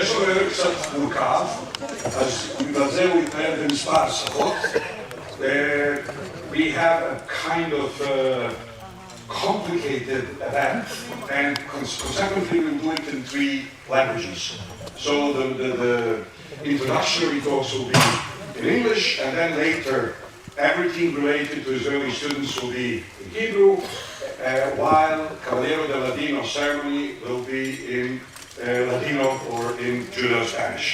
יש אומר קצת מורכב, אז בגלל זה הוא יתנהל במספר שפות. We have a kind of complicated event, and consequently we'll do it in 3 languages. So the introductory talks will be in English, and then later everything related to Israeli students will be in Hebrew, while Caballero de Ladino ceremony will be in Ladino or in Judeo Spanish.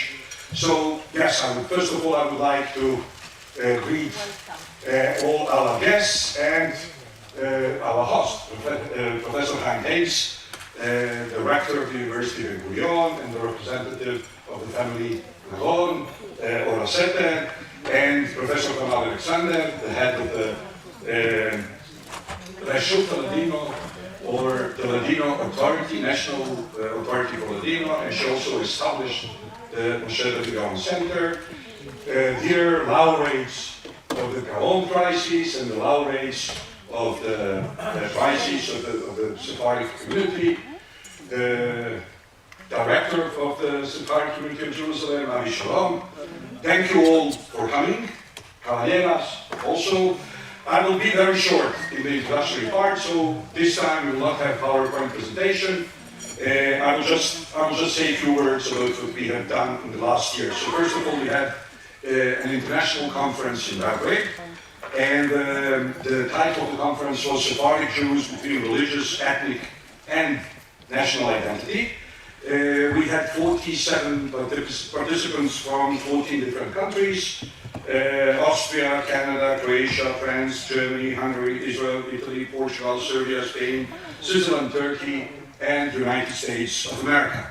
So yes, first of all I would like to greet all our guests and our host, Professor Chaim Hayes, the rector of the University of Ben-Gurion and the representative of the family Gaon, or Asete, and Professor Kamal Alexander, the head of the Reshut Ladino, or the Ladino Authority, National Authority for Ladino, and she also established the Moshe Gaon Center. Dear laureates of the Gaon crisis and the laureates of the crisis of the Sephardic community, the director of the Sephardic community of Jerusalem, Avraham Shalom. Thank you all for coming. Caballeras also. I will be very short in the introductory part, so this time we will not have PowerPoint presentation. I will just say a few words about what we have done in the last year. So first of all, we had an international conference in Belgrade, and the title of the conference was Sephardic Jews between religious, ethnic, and national identity. We had 47 participants from 14 different countries: Austria, Canada, Croatia, France, Germany, Hungary, Israel, Italy, Portugal, Serbia, Spain, Switzerland, Turkey, and the United States of America.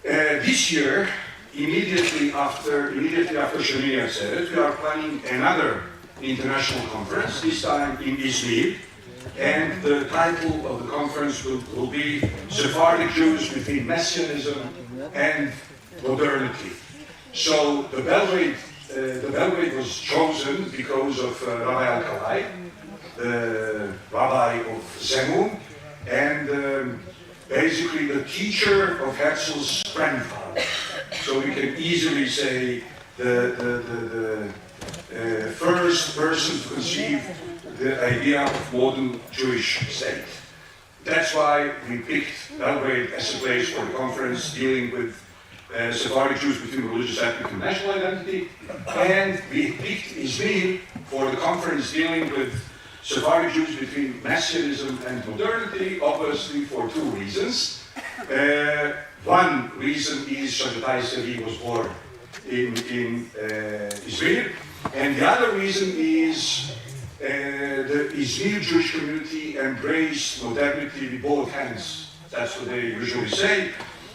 This year, immediately after Shemini Atzeret, we are planning another international conference, this time in Izmir, and the title of the conference will be Sephardic Jews between Messianism and Modernity. So the Belgrade was chosen because of Rabbi Alkalai, the rabbi of Zemun, and basically the teacher of Herzl's grandfather. So we can easily say the first person to conceive the idea of modern Jewish state. That's why we picked Belgrade as a place for the conference dealing with Sephardic Jews between religious, ethnic, and national identity, and we picked Izmir for the conference dealing with Sephardic Jews between Messianism and modernity, obviously for 2 reasons. One reason is Shabbatai Sevi was born in Izmir, and the other reason is the Izmir Jewish community embraced modernity with both hands. That's what they usually say,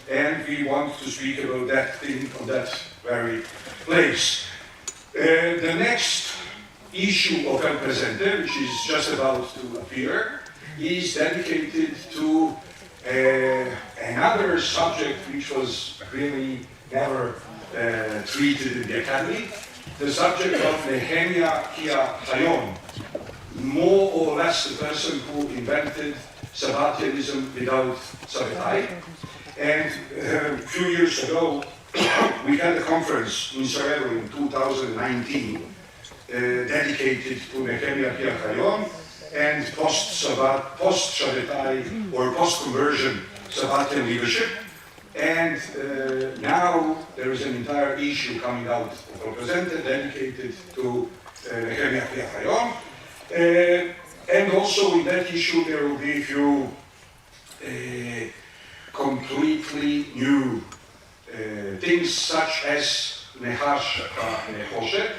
and we want to speak about that thing on that very place. The next issue of El Presente, which is just about to appear, is dedicated to another subject which was really never treated in the academy, the subject of Nehemia Hayon, more or less the person who invented Sabbatianism without Sabbatai. And a few years ago, we had a conference in Sarajevo in 2019 dedicated to Nehemia Hayon and post-Shabbatai or post-conversion Sabbatian leadership. And now there is an entire issue coming out of Represented dedicated to Nehemia Hayon. And also in that issue there will be a few completely new things, such as Nehash Nehoshet,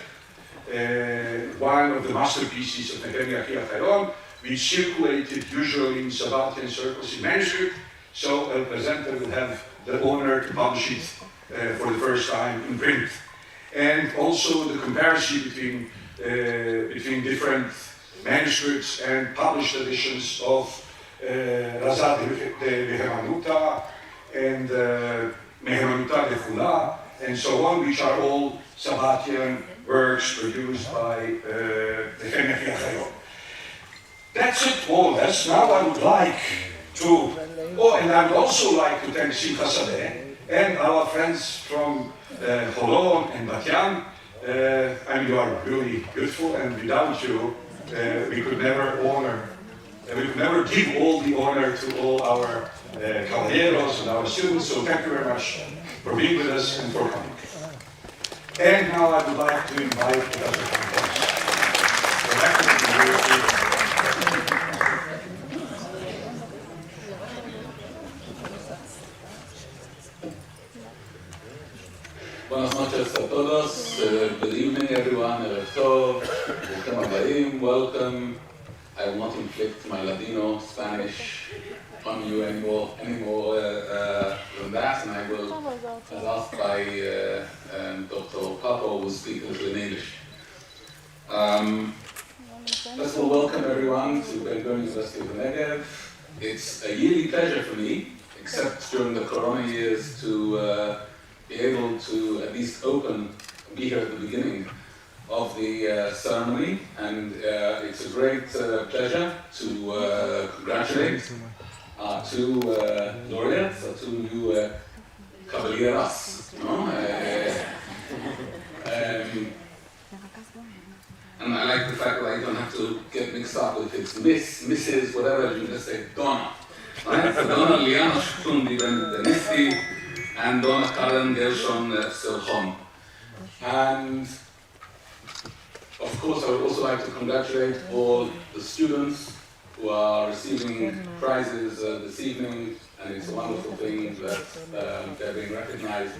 one of the masterpieces of Nehemia Hayon, which circulated usually in Sabbatian circles in manuscript. So El Presenter will have the honor to publish it for the first time in print. And also the comparison between different manuscripts and published editions of Razat de Mehemanuta and Mehemanuta de Chula and so on, which are all Sabbatian works produced by Nehemia Hayon. That's it, more or less. Now I would like to, and I would also like to thank Simcha Sadeh, and our friends from Holon and Bat Yam. I mean, you are really beautiful, and without you, we could never give all the honor to all our caballeros and our students. So thank you very much for being with us and for coming. And now I would like to invite Professor Konsejo. Buenas noches a todos. Good evening, everyone. Erev Tov. Welcome. I will not inflict my Ladino Spanish on you anymore than that, and I will, as asked by Dr. Papo, will speak a little in English. First of all, welcome everyone to Ben-Gurion University of the Negev. It's a yearly pleasure for me, except during the Corona years, to be able to at least be here at the beginning of the ceremony, and it's a great pleasure to congratulate our two laureates, our two new caballeras. And I like the fact that I don't have to get mixed up with it's Miss, Mrs., whatever, you just say Donna. Right? So Donna Liana Shkundi Denisti and Donna Karen Gershon Silchon. And of course, I would also like to congratulate all the students who are receiving prizes this evening, and it's a wonderful thing that they're being recognized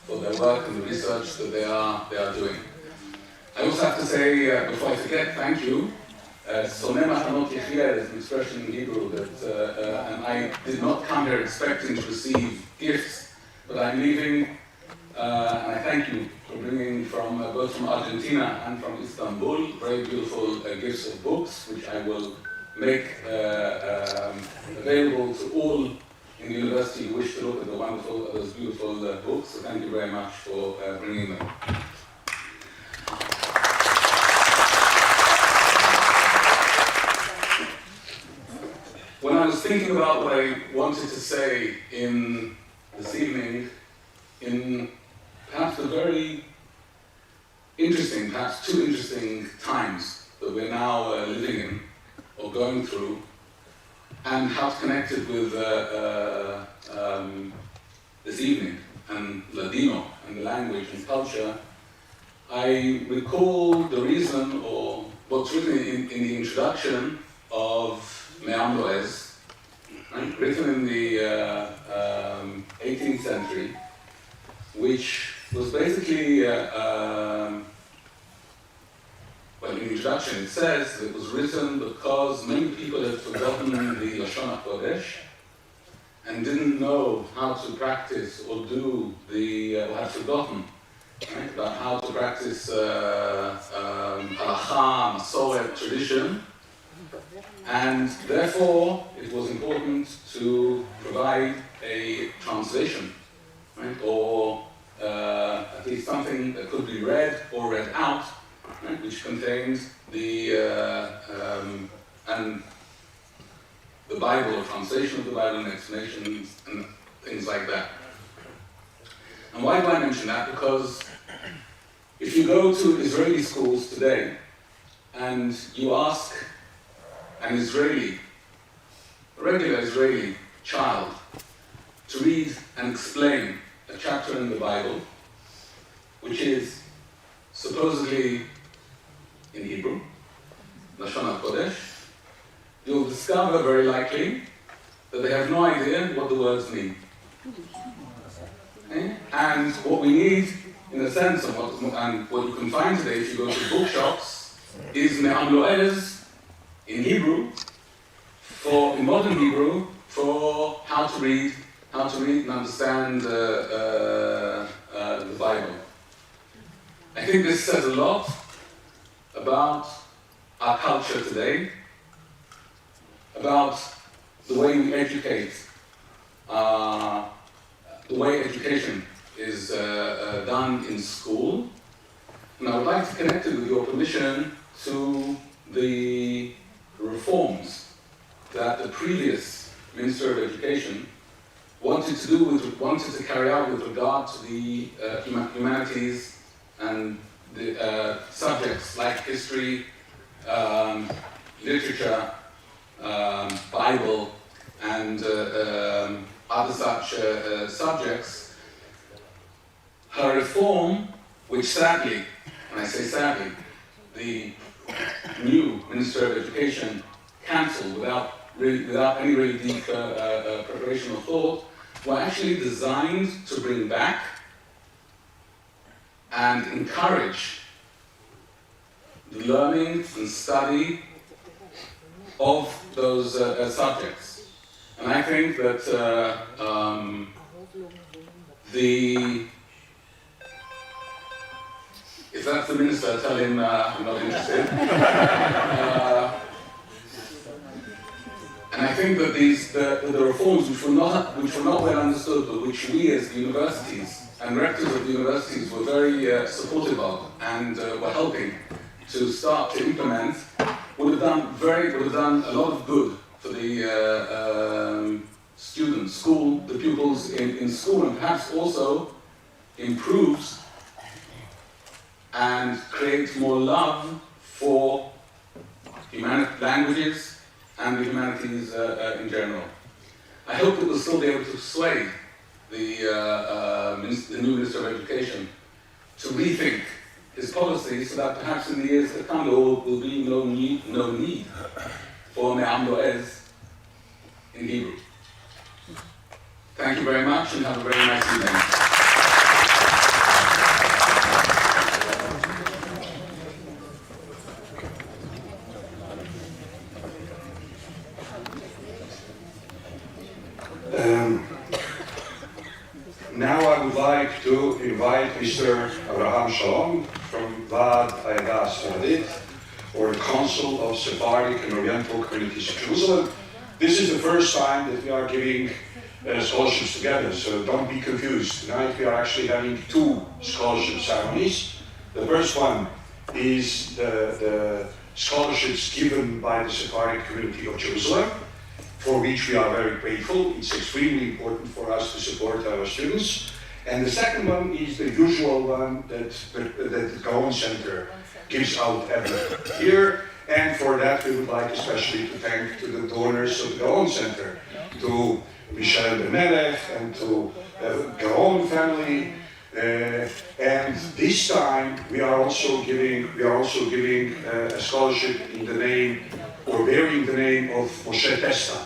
for their work and the research that they are doing. I also have to say, before I forget, thank you. Soneh Matanot Yechia is an expression in Hebrew that, and I did not come here expecting to receive gifts, but I'm leaving, and I thank you for bringing both from Argentina and from Istanbul, very beautiful gifts of books, which I will make available to all in the university who wish to look at those beautiful books. So thank you very much for bringing them. When I was thinking about what I wanted to say in this evening, in perhaps the very interesting, perhaps too interesting times that we're now living in or going through, and how it's connected with this evening and Ladino and the language and culture, I recall the reason, or what's written in the introduction of Me'am Loez, written in the 18th century, which was basically, well, in the introduction it says it was written because many people had forgotten the Lashon HaKodesh and didn't know how to practice or do or had forgotten about how to practice halacha, masoret, tradition, and therefore it was important to provide a translation, right? Or at least something that could be read or read out, right? Which contains the Bible, or translation of the Bible, and explanations and things like that. And why do I mention that? Because if you go to Israeli schools today and you ask a regular Israeli child to read and explain a chapter in the Bible, which is supposedly in Hebrew, Lashon HaKodesh, you'll discover very likely that they have no idea what the words mean. Okay? And what we need, in a sense, and what you can find today if you go to bookshops, is Me'am Loez in Hebrew, in modern Hebrew, for how to read and understand the Bible. I think this says a lot about our culture today, about the way we educate, the way education is done in school. And I would like to connect it, with your permission, to the reforms that the previous Minister of Education wanted to carry out with regard to the humanities and the subjects like history, literature, Bible, and other such subjects. Her reform, which sadly, and I say sadly, the new Minister of Education cancelled without any really deep preparation or thought, were actually designed to bring back and encourage the learning and study of those subjects. And I think that if that's the minister, tell him I'm not interested. And I think that the reforms which were not well understood, but which we as the universities and rectors of the universities were very supportive of and were helping to start to implement, would have done a lot of good for the students, the pupils in school, and perhaps also improves and creates more love for languages and the humanities in general. I hope that we'll still be able to persuade the new Minister of Education to rethink his policy so that perhaps in the years to come there will be no need for Me'am Lo'ez in Hebrew. Thank you very much and have a very nice evening. Now I would like to invite Mr. Avraham Shalom from Vaad a-Eda Sefaradi, or the Council of Sephardic and Oriental Communities of Jerusalem. This is the first time that we are giving scholarships together, so don't be confused. Tonight we are actually having two scholarship ceremonies. The first one is the scholarships given by the Sephardic community of Jerusalem, for which we are very grateful. It's extremely important for us to support our students. And the second one is the usual one that the Gaon Center gives out every year. And for that we would like especially to thank to the donors of the Gaon Center, to Michel Ben-Melech and to the Gaon family. And this time we are also giving a scholarship in the name, or bearing the name of Moshe Testa,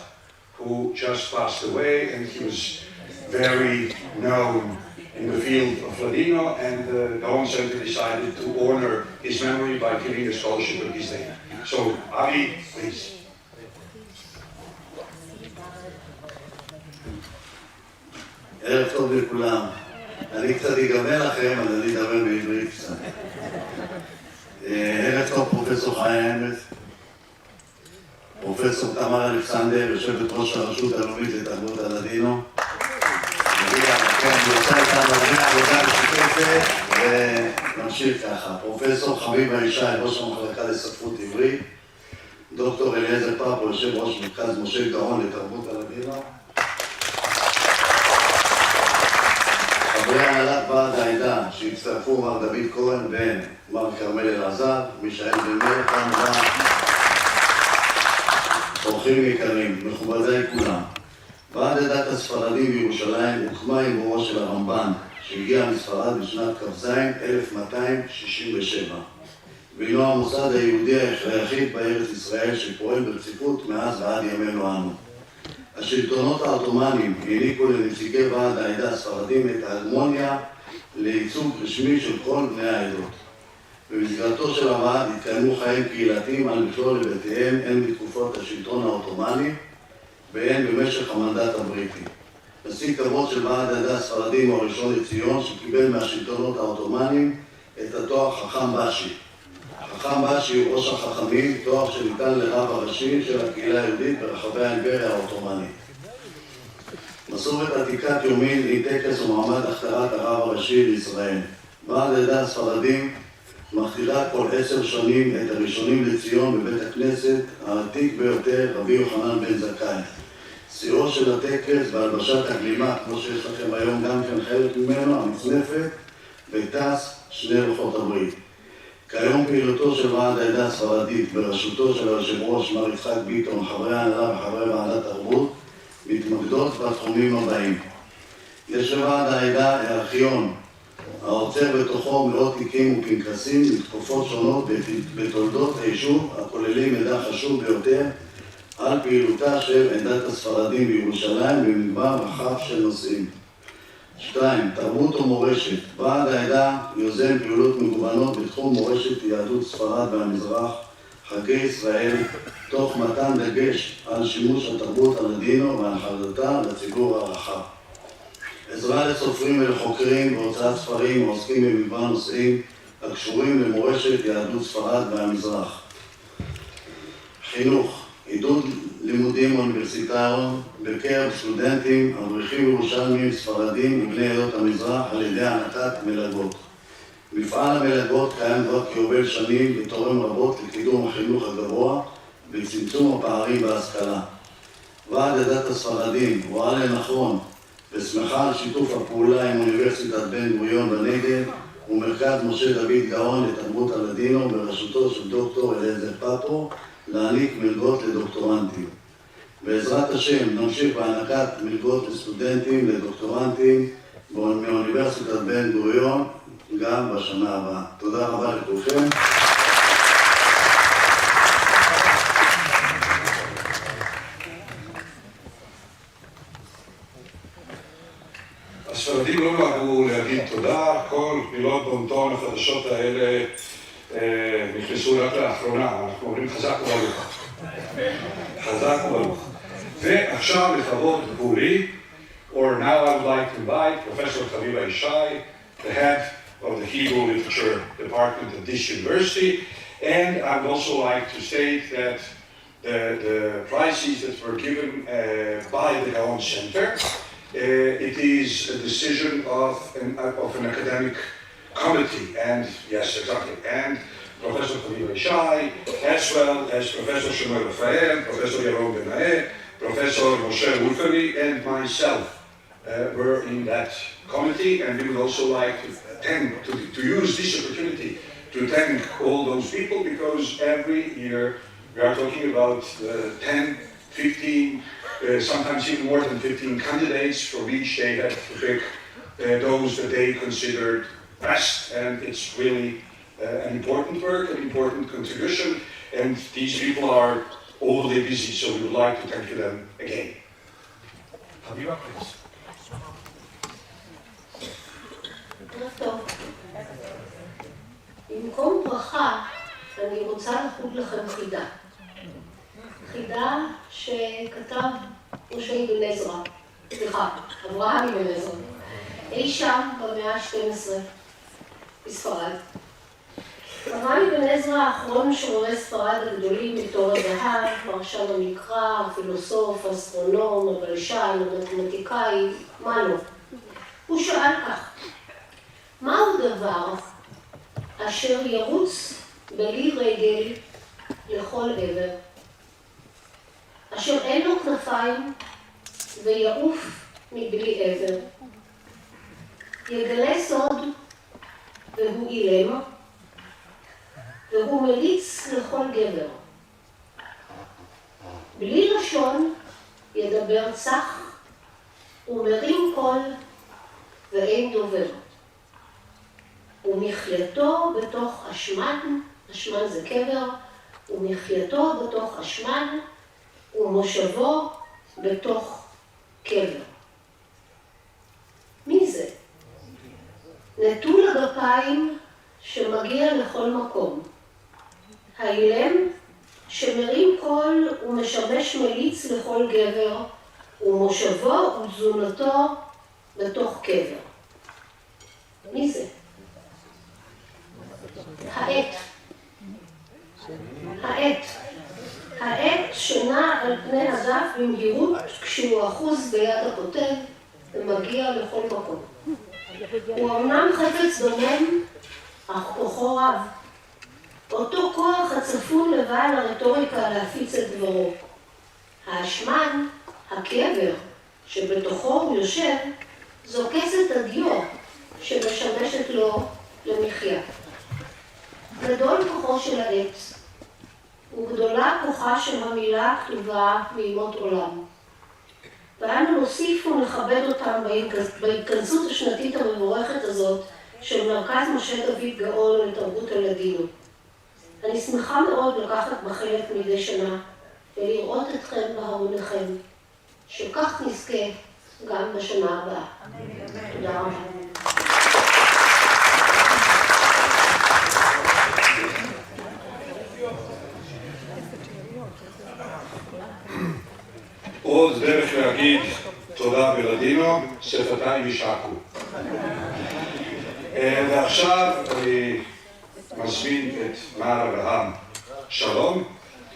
who just passed away, and he was very known in the field of Ladino, and the Gaon Center decided to honor his memory by giving a scholarship in his name. So, Avi, please. ערב טוב לכולם. אני קצת אגמר לכם, אז אני אדבר בעברית קצת. ערב טוב פרופסור חיים אמץ, פרופסור תמר אלכסנדר, יושבת ראש הרשות הלאומית לתרבות הלדינו. אני עושה איתנו הרבה עבודה משותפת, ונמשיך ככה. פרופסור חביבה ישי, ראש המחלקה לספרות עברית, דוקטור אליעזר פאפו, יושב ראש מרכז משה גאון לתרבות הלדינו. חברי הנהלת ועד העדה שהצטרפו, מר דוד כהן בן, מר כרמל אלעזר, מישאל בן-מאיר, כמובן, אורחים יקרים, מכובדיי כולם. ועד עדת הספרדים בירושלים הוקמה עם בורו של הרמב"ן, שהגיע מספרד בשנת כ"ז 1267. והינו המוסד היהודי היחיד בארץ ישראל שפועל ברציפות מאז ועד ימינו אנו. השלטונות העות'מאנים העניקו לנציגי ועד העדה הספרדים את ההגמוניה לייצוג רשמי של כל בני העדות. במסגרתו של הוועד התקיימו חיים קהילתיים על מכלול היבטיהם, הן בתקופות השלטון העות'מאני והן במשך המנדט הבריטי. נשיא כבוד של ועד העדה הספרדים הוא הראשון לציון, שקיבל מהשלטונות העות'מאנים את התואר חכם באשי. חכם באשי הוא ראש החכמים, תואר שניתן לרב הראשי של הקהילה היהודית ברחבי האימפריה העות'מאנית. מסורת עתיקת יומין היא טקס ומעמד הכתרת הרב הראשי לישראל. ועד העדה הספרדים מכתירה כל 10 שנים את הראשונים לציון בבית הכנסת העתיק ביותר, רבי יוחנן בן זכאי. שיאו של הטקס בהלבשת הגלימה, כמו שיש לכם היום גם כן חלק ממנו, המצנפת, וטס שני לוחות הברית. כיום פעילותו של ועד העדה הספרדית בראשותו של היושב ראש מר יצחק ביטון, חברי ההנהלה וחברי ועדת תרבות, מתמקדות בתחומים הבאים. יש לוועד העדה ארכיון, העוצר בתוכו מאות תיקים ופנקסים מתקופות שונות בתולדות היישוב, הכוללים מידע חשוב ביותר על פעילותה של עדת הספרדים בירושלים במגוון רחב של נושאים. 2. תרבות ומורשת. ועד העדה יוזם פעולות מגוונות בתחום מורשת יהדות ספרד והמזרח, חגי ישראל, תוך מתן דגש על שימוש התרבות הלדינו והנחלתה לציבור הרחב. עזרה לסופרים ולחוקרים בהוצאת ספרים העוסקים במגוון נושאים הקשורים למורשת יהדות ספרד והמזרח. חינוך. עידוד לימודים אוניברסיטאיים בקרב סטודנטים, אברכים ירושלמים ספרדים מבני עדות המזרח על ידי הענקת מלגות. מפעל המלגות קיים כבר כיובל שנים ותורם רבות לקידום החינוך הגבוה וצמצום הפערים בהשכלה. ועד עדת הספרדים רואה לנכון ושמחה על שיתוף הפעולה עם אוניברסיטת בן-גוריון בנגב ומרכז משה דוד גאון לתרבות הלדינו בראשותו של דוקטור אלiezer פאפו להעניק מלגות לדוקטורנטים. בעזרת השם נמשיך בהענקת מלגות לסטודנטים לדוקטורנטים מאוניברסיטת בן-גוריון גם בשנה הבאה. תודה רבה לכולכם. הספרדים לא נהגו להגיד תודה, כל מילות בונטון החדשות האלה נכנסו רק לאחרונה, אנחנו אומרים חזק וברוך. חזק וברוך. ועכשיו לכבוד עבורי, or now I would like to invite Professor Chaviva Ishai, the head of the Hebrew Literature Department at this university, and I would also like to state that the prizes that were given by the Gaon Center, it is a decision of an academic committee, and yes, exactly, and Professor Chaviva Ishai, as well as Professor Shmuel Raphael, Professor Yaron Benae, Professor Moshe Wolferi, and myself were in that committee, and we would also like to use this opportunity to thank all those people, because every year we are talking about 10, 15, sometimes even more than 15 candidates from each they have to pick those that they considered best, and it's really an important work, an important contribution, and these people are overly busy, so we would like to thank them again. Chaviva, please. טוב. במקום ברכה, אני רוצה לחוג לכם חידה. חידה שכתב משה אבן עזרא, אברהם אבן עזרא, אי שם במאה ה-12 בספרד. אברהם אבן עזרא האחרון משוררי ספרד הגדולים בתור הזהב, פרשן המקרא, פילוסוף, אסטרונום, הבלשן, המתמטיקאי, מה לא? הוא שאל כך, מהו דבר אשר ירוץ בלי רגל לכל עבר, אשר אין לו כנפיים ויעוף מבלי עבר, יגלה סוד והוא אילם, והוא מליץ לכל גבר. בלי לשון ידבר צח ומרים קול ואין דובר. ומחייתו בתוך אשמן, אשמן זה קבר, ומחייתו בתוך אשמן, ומושבו בתוך קבר. מי זה? נטול הגפיים שמגיע לכל מקום. האילם שמרים קול ומשמש מליץ לכל גבר, ומושבו ותזונתו בתוך קבר. מי זה? העט. העט. העט שנע על פני הדף במהירות כשהוא אחוז ביד הכותב ומגיע לכל מקום. הוא אמנם חפץ דומם, אך כוחו רב. אותו כוח הצפון לבעל הרטוריקה להפיץ את דברו. האשמן, הקבר שבתוכו הוא יושב זו כסת הדיו שמשמשת לו למחיה. גדול כוחו של העץ, וגדולה כוחה של המילה הכתובה מימות עולם. ואנו נוסיף ונכבד אותם בהתכנסות השנתית המבורכת הזאת של מרכז משה דוד גאון לתרבות הלדינו. אני שמחה מאוד לקחת בחלק מדי שנה ולראות אתכם בהמוניכם, שכך נזכה גם בשנה הבאה. תודה רבה. עוד דרך להגיד תודה בלדינו, שפתיים יישקו. ועכשיו אני מזמין את מר אברהם שלום.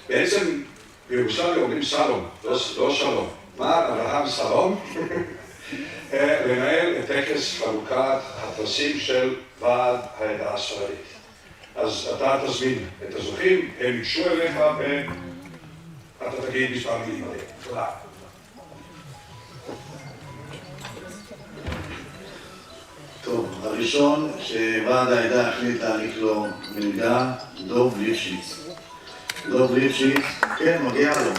בעצם בירושלים אומרים שלום, לא שלום. מר אברהם שלום לנהל את טקס חלוקת הפרסים של ועד העדה הספרדית. אז אתה תזמין את הזוכים, הם ייגשו אליך ואתה תגיד מספר מילים עליהם. תודה. טוב, הראשון שוועד העדה החליט להעניק לו מלגה, דוב ליפשיץ. דוב ליפשיץ, כן, מגיע לו.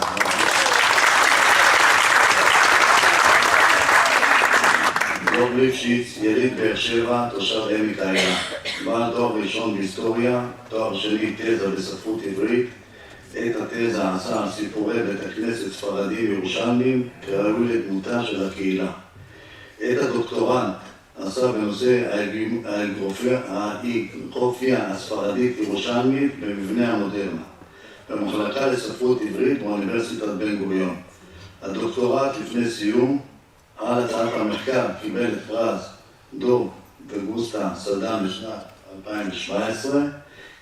דוב ליפשיץ, יליד באר שבע, תושב עמק האלה. בעל תואר ראשון בהיסטוריה, תואר שני תזה בספרות עברית. את התזה עשה על סיפורי בית הכנסת ספרדים וירושלמים כראוי לדמותה של הקהילה. את הדוקטורנט עשה בנושא האגרופיה הספרדית ירושלמית במבנה המודרנה, במחלקה לספרות עברית באוניברסיטת בן-גוריון. הדוקטורט לפני סיום, על הצעת המחקר קיבל את פרס דוב וגוסטה סדן בשנת 2017.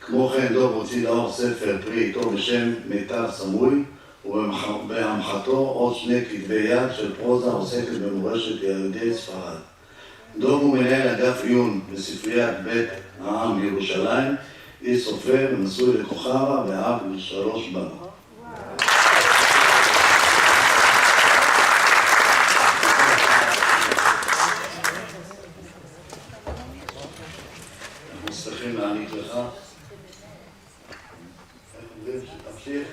כמו כן דוב הוציא לאור ספר פרי עיתו בשם מיתר סמוי, ובהמחתו עוד שני כתבי יד של פרוזה עוסקת במורשת יהודי ספרד. דוב הוא מנהל אגף עיון בספריית בית העם בירושלים, איש סופר, נשוי לכוכבה ואב ל3 בנות. אנחנו שמחים להעניק לך. איך אומרים שתמשיך?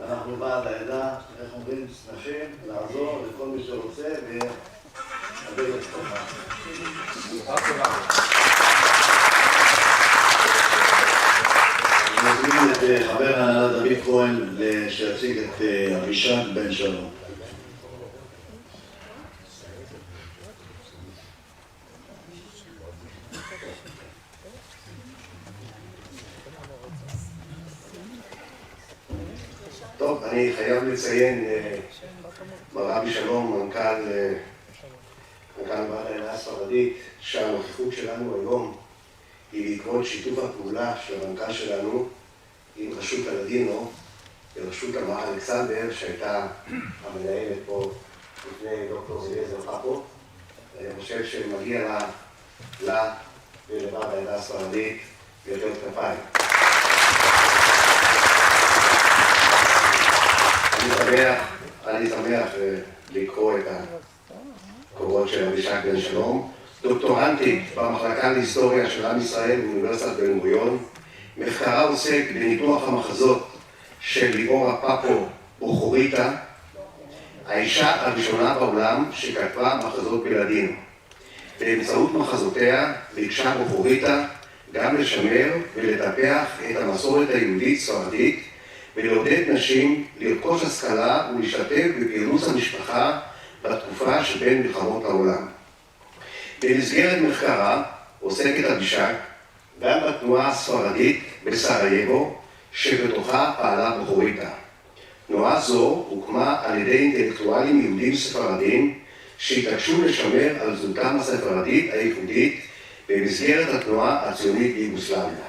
אנחנו ועד העדה, איך אומרים, שמחים לעזור לכל מי שרוצה ולהביא את כוחה. אני מזמין את חבר ההנהלה דוד כהן שיציג את אבישג בן שלום. טוב, אני חייב לציין, אברהם שלום, מנכ"ל ועד העדה הספרדית, שהנוכחות שלנו היום היא בעקבות שיתוף הפעולה של המנכ"ל שלנו עם רשות הלדינו ורשות המר אלכסנדר, שהייתה המנהלת פה לפני דוקטור אליעזר פאפו. אני חושב שמגיע לה ולוועד העדה הספרדית יותר כפיים. אני שמח לקרוא את הקורות של אבישג בן שלום, דוקטורנטית במחלקה להיסטוריה של עם ישראל באוניברסיטת בן-גוריון. מחקרה עוסק בניתוח המחזות של ליאורה פאפו בוכוריטה, האישה הראשונה בעולם שכתבה מחזות בלדינו. באמצעות מחזותיה ביקשה בוכוריטה גם לשמר ולטפח את המסורת היהודית ספרדית ולעודד נשים לרכוש השכלה ולהשתתף בפעילות המשפחה בתקופה שבין מלחמות העולם. במסגרת מחקרה עוסקת אבישג גם בתנועה הספרדית בסרייבו, שבתוכה פעלה בוכוריטה. תנועה זו הוקמה על ידי אינטלקטואלים יהודים ספרדים שהתעקשו לשמר על זהותם הספרדית הייחודית במסגרת התנועה הציונית ביוגוסלביה.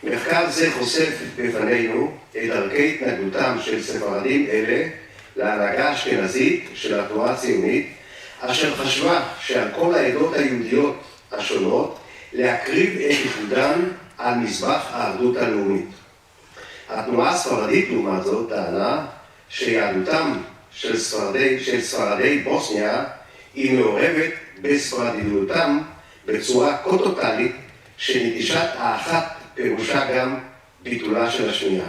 מחקר זה חושף בפנינו את דרכי התנגדותם של ספרדים אלה להנהגה האשכנזית של התנועה הציונית, אשר חשבה שעל כל העדות היהודיות השונות להקריב את ייחודן על מזבח האחדות הלאומית. התנועה הספרדית לעומת זאת טענה שיהדותם של ספרדי בוסניה היא מעורבת בספרדיותם בצורה כה טוטלית שנטישת האחת פירושה גם ביטולה של השנייה.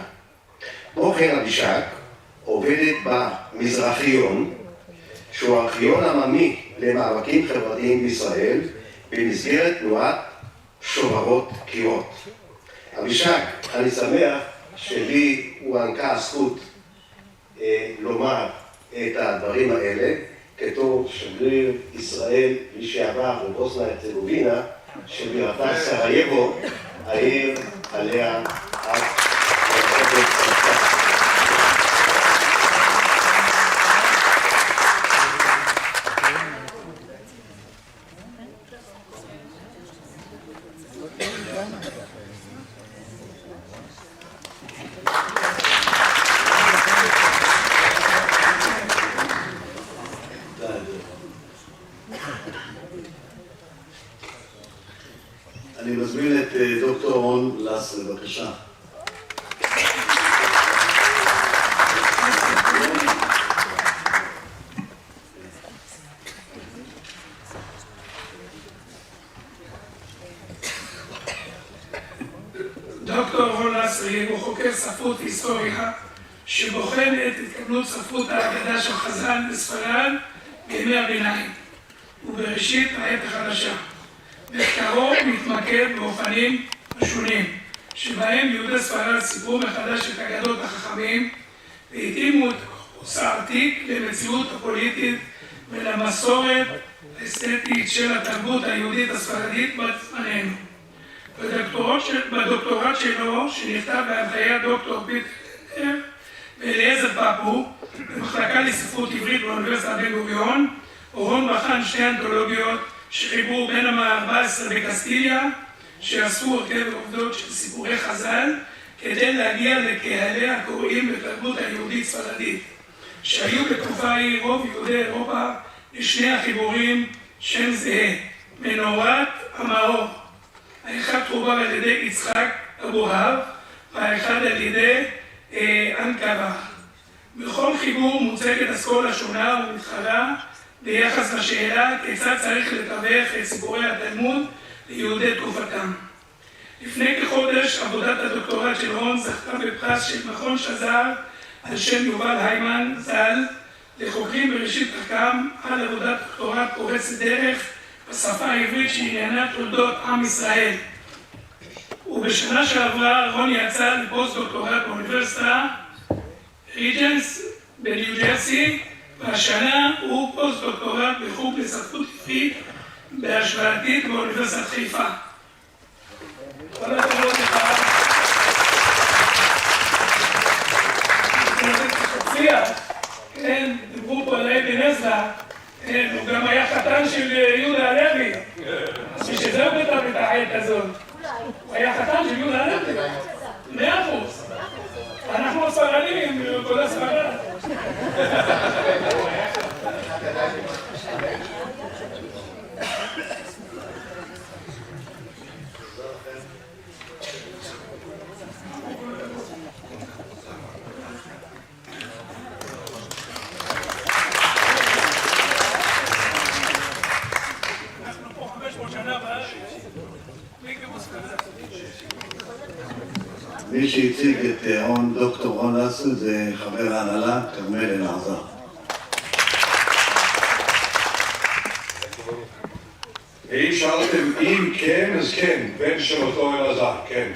כמו כן אבישג עובדת במזרחיון, שהוא הארכיון העממי למאבקים חברתיים בישראל, במסגרת תנועת שוברות קירות. אבישג, אני שמח שלי הוענקה הזכות לומר את הדברים האלה, כתור שגריר ישראל לשעבר בבוסניה הרצגובינה, שבירתה סרייבו, העיר עליה את מרחבת סרטה. אני מזמין את דוקטור רון לס, בבקשה. דוקטור רון לס הוא חוקר ספרות והיסטוריה שבוחן את התקבלות ספרות האגדה של חז"ל בספרד בימי הביניים ובראשית העת החדשה. מחקרו מתמקד באופנים השונים שבהם יהודי ספרד סיפרו מחדש את אגדות החכמים והתאימו את הקורפוס העתיק למציאות הפוליטית ולמסורת האסתטית של התרבות היהודית הספרדית בזמננו. בדוקטורט שלו, שנכתב בהנחיית דוקטור פיטר ואליעזר פאפו במחלקה לספרות עברית באוניברסיטת בן-גוריון, רון בחן שתי אנתולוגיות שחיברו בין המאה ה-14 בקסטיליה, שאספו הרכב עובדות של סיפורי חז"ל כדי להגיע לקהלי הקוראים בתרבות היהודית ספרדית, שהיו בתקופה ההיא רוב יהודי אירופה. לשני החיבורים שם זהה, מנורת המאור. האחד חובר על ידי יצחק אבוהב והאחד על ידי אנקרה. בכל חיבור מוצגת אסכולה שונה ומתחרה ביחס לשאלה כיצד צריך לתווך את סיפורי התלמוד ליהודי תקופתם. לפני כחודש עבודת הדוקטורט של רון זכתה בפרס של מכון שזר על שם יובל היימן ז"ל לחוקרים בראשית דרכם על עבודת דוקטורט פורצת דרך בשפה העברית שעניינה תולדות עם ישראל. ובשנה שעברה רון יצא לפוסט-דוקטורט באוניברסיטה ריג'נס בניו ג'רסי, והשנה הוא פוסט-דוקטורט בחוג לספרות עברית בהשוואתית באוניברסיטת חיפה. כל הכבוד לך. כן, דיברו פה על אבן עזרא, הוא גם היה חתן של יהודה הלוי, אז בשביל זה הוא כתב את העת הזאת. הוא היה חתן של יהודה הלוי, 100%. אנחנו הספרדים, כל הספרד. מי שהציג את דוקטור רון לס זה חבר ההנהלה, כרמל אלעזר. ואם שאלתם אם כן, אז כן, בן של אותו אלעזר, כן,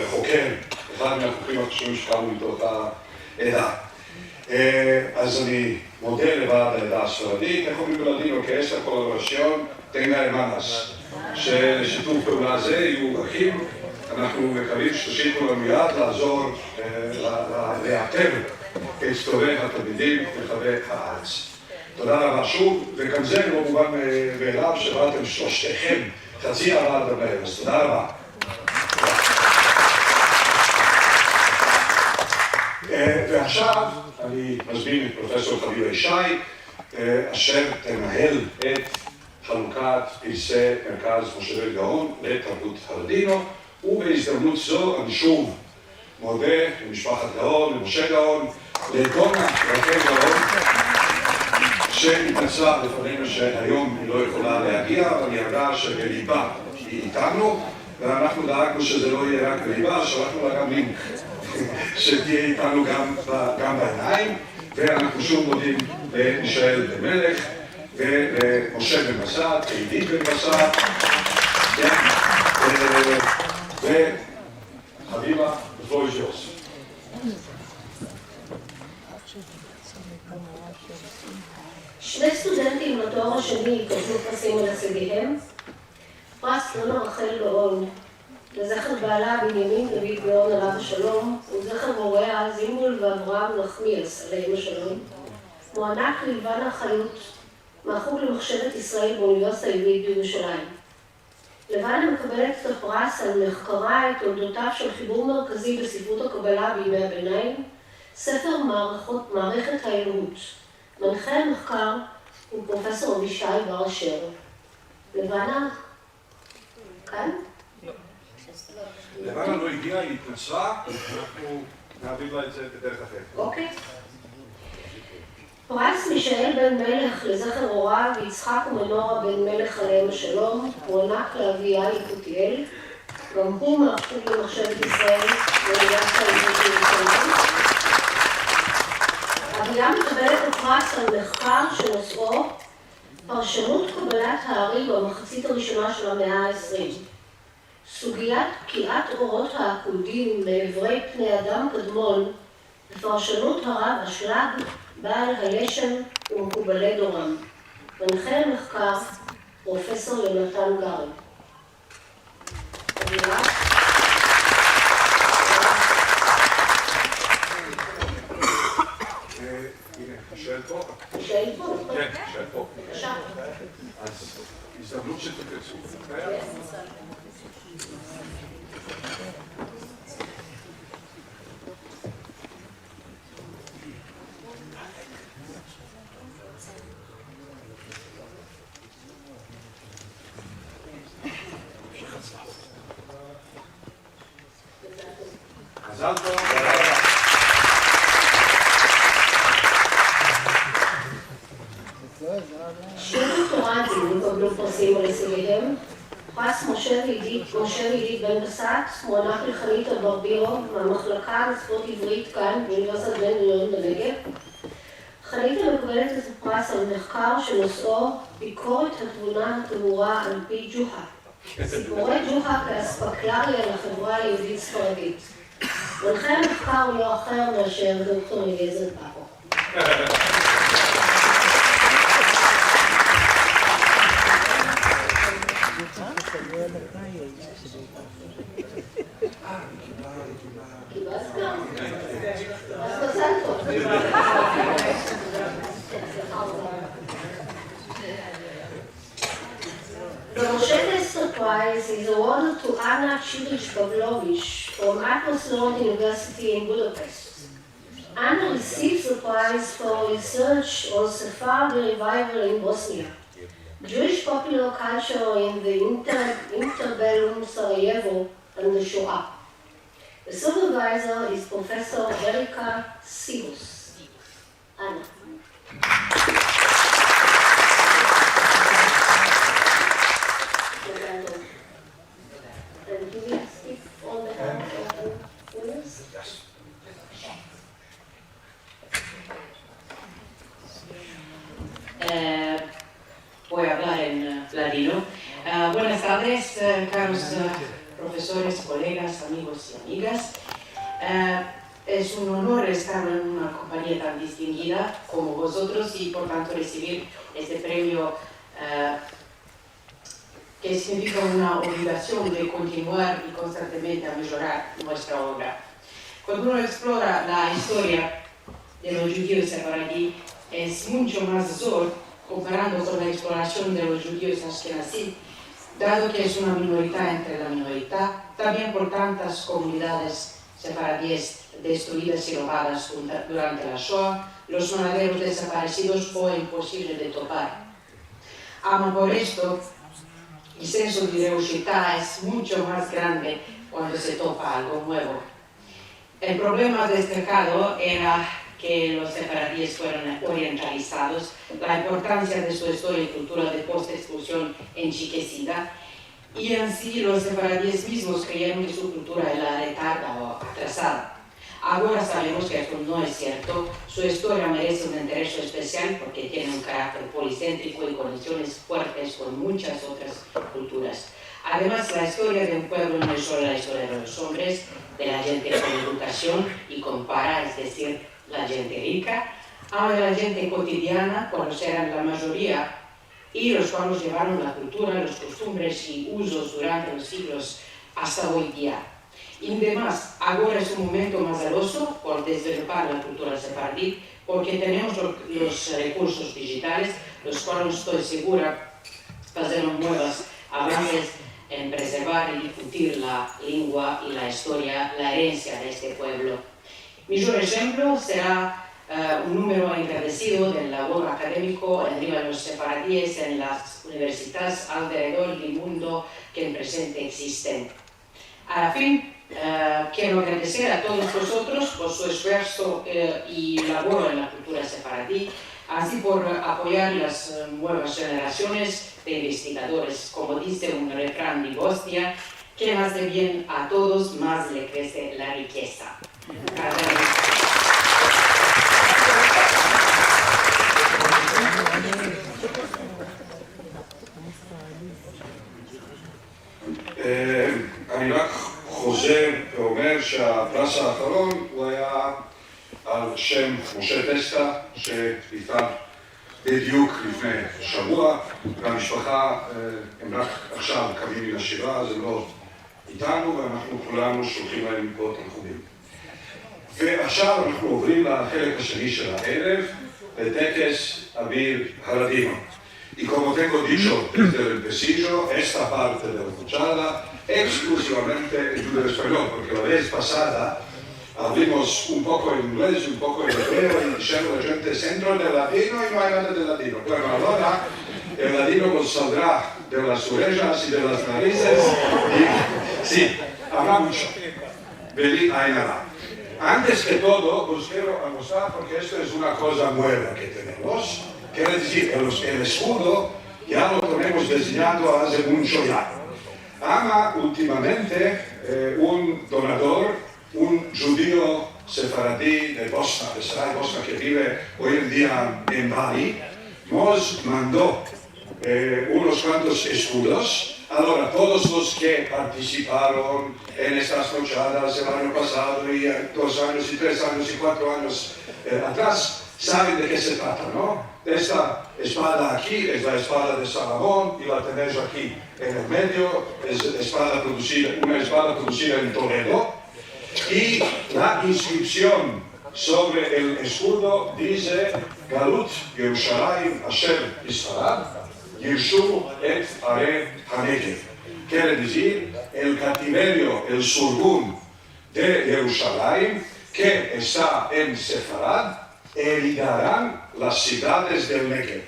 חוקר, אחד מהחוקרים החשובים שקראנו איתו את העדה. אז אני מודה לוועד העדה הספרדית, איך אומרים בלדינו, כעשר קולורציון, תנאי מנס, שלשיתוף פעולה זה יהיו אחים. אנחנו מקווים שתושיטו לנו יד לעזור לאתר את טובי התלמידים ברחבי הארץ. תודה רבה שוב, וגם זה לא מובן מאליו שבאתם שלושתכם חצי הרעד לדבר, אז תודה רבה. ועכשיו אני מזמין את פרופסור חביבה שי, אשר תנהל את חלוקת פרסי מרכז משה בן-גאון לתרבות הלדינו, ובהזדמנות זו אני שוב מודה למשפחת גאון, למשה גאון, לדונה רחל גאון, שהתנצלה לפנינו שהיום היא לא יכולה להגיע, אבל היא ידעה שבליבה היא איתנו, ואנחנו דאגנו שזה לא יהיה רק בליבה, שלחנו לה גם לינק שתהיה איתנו גם בעיניים, ואנחנו שוב מודים למישאל בן מלך ולמשה בן בסט, עידית בן בסט, וחביבה ופלויז'וס. שני סטודנטים לתואר השני יקבלו פרסים על הישגיהם. פרס דונה רחל גאון, לזכר בעלה בנימין דוד גאון עליו השלום, ולזכר הוריה זימבול ואברהם נחמיאס עליהם השלום, מוענק ללבנה חיות מהחוג למחשבת ישראל באוניברסיטה העברית בירושלים. לבנה מקבלת את הפרס על מחקרה את תולדותיו של חיבור מרכזי בספרות הקבלה בימי הביניים, ספר מערכת האלוהות. מנחה המחקר הוא פרופסור אבישי בר אשר. לבנה, כאן? לבנה לא הגיעה, היא התנצלה, אנחנו נעביר לה את זה בדרך אחרת. אוקיי. פרס מישאל בן מלך לזכר הוריו ויצחק ומנורה בן מלך עליהם השלום, מוענק לאביה יקותיאל, גם הוא מהחוג למחשבת ישראל באוניברסיטה העברית בירושלים. אביה מקבלת הפרס על מחקר שנושאו פרשנות קבלת הארי במחצית הראשונה של המאה ה-20. סוגיית פקיעת אורות העקודים מעברי פני אדם קדמון ופרשנות הרב אשלג בעל הישן ומקובלי דורם. מנחה המחקר פרופסור יונתן גרי. שואל פה? שואל פה? כן, שואל פה. בבקשה. אז הזדמנות שתקצרו. מזל טוב. שני דוקטורנטים יקבלו פרסים על הישגיהם. פרס משה ועידית בן בסט מוענק לחניתה ברבירו מהמחלקה לספרות עברית כאן באוניברסיטת בן-גוריון בנגב. חניתה מקבלת את הפרס על מחקר שנושאו ביקורת התבונה הטהורה על פי ג'וחה. סיפורי ג'וחה כאספקלריה לחברה היהודית ספרדית. מנחה המחקר הוא לא אחר מאשר דוקטור אליעזר פאפו. The Moshe Prize is awarded to Anna Chirish-Pavlovich from Atmos Lord University in Budapest. Anna receives the prize for research on Sefaradi revival in Bosnia, Jewish popular culture in the interbellum Sarajevo and the Shoah. The supervisor is Professor Erika Sibus. Anna. And do we speak on behalf of the winners? Yes. Voy a hablar en ladino. Buenas tardes, caros profesores, colegas, amigos y amigas. Es un honor estar en una compañía tan distinguida como vosotros y por tanto recibir este premio que significa una obligación de continuar y constantemente a mejorar nuestra obra. Cuando uno explora la historia de los judíos sefaradí, es mucho más zor comparando con la exploración de los judíos ashkenazí, dado que es una minoría entre la minoría, también por tantas comunidades sefaradíes destruidas y robadas durante la Shoah, los manaderos desaparecidos fue imposible de topar. Aún por esto, el senso de reushita es mucho más grande cuando se topa algo nuevo. El problema destacado era que los sefaradíes fueron orientalizados, la importancia de su historia y cultura de post-expulsión enriquecida, y así los sefaradíes mismos creyeron que su cultura era retarda o atrasada. Ahora sabemos que esto no es cierto. Su historia merece un interés especial porque tiene un carácter policéntrico y conexiones fuertes con muchas otras culturas. Además, la historia de un pueblo no es solo la historia de los hombres, de la gente con educación y con para, es decir, la gente rica, habla de la gente cotidiana, cuando eran la mayoría, y los cuales llevaron la cultura, los costumbres y usos durante los siglos hasta hoy día. Y además, ahora es un momento más celoso por desarrollar la cultura sefaradí, porque tenemos los recursos digitales, los cuales estoy segura hacen nuevos avances en preservar y difundir la lengua y la historia, la herencia de este pueblo. Mi mejor ejemplo será un número engrandecido del labor académico arriba de los sefaradíes en las universidades alrededor del mundo que en presente existen. A fin, quiero agradecer a todos vosotros por su esfuerzo y labor en la cultura sefaradí, así por apoyar las nuevas generaciones de investigadores. Como dice un refrán de Bosnia, que más de bien a todos, más le crece la riqueza. אני רק חוזר ואומר שהפרס האחרון הוא היה על שם משה טסטה, שנפטר בדיוק לפני שבוע, והמשפחה הם רק עכשיו קמים מן השבעה, אז הם לא איתנו, ואנחנו כולנו שולחים להם מפה תנחומים. ועכשיו אנחנו עוברים לחלק השני של הערב, לטקס אביר הלדינו. Y como tengo dicho desde el principio, esta parte de la cuchara exclusivamente en judeo español, porque la vez pasada abrimos un poco en inglés, un poco en hebreo y diciendo a la gente centro del ladino y no hay nada de ladino. Bueno, ahora el ladino nos saldrá de las orejas y de las narices y sí, habrá mucho. Vení a Ainara. Antes que todo, os quiero mostrar porque esto es una cosa nueva que tenemos. Quiere decir, el escudo ya lo tenemos diseñado hace mucho ya. Ama últimamente un donador, un judío sefaradí de Bosnia, que vive hoy en día en Bali, nos mandó unos cuantos escudos. Ahora, todos los que participaron en estas nochadas el año pasado y 2 años y 3 años y 4 años atrás, saben de qué se trata, ¿no? Esta espada aquí es la espada de Salomón y la tenéis aquí en el medio, es una espada producida en Toledo. Y la inscripción sobre el escudo dice Galut Yerushalayim Asher Israel Yirshu et Are HaNegev. Quiere decir el cautiverio, el surgún de Jerusalén que está en Sefarad heredarán las ciudades del Negev.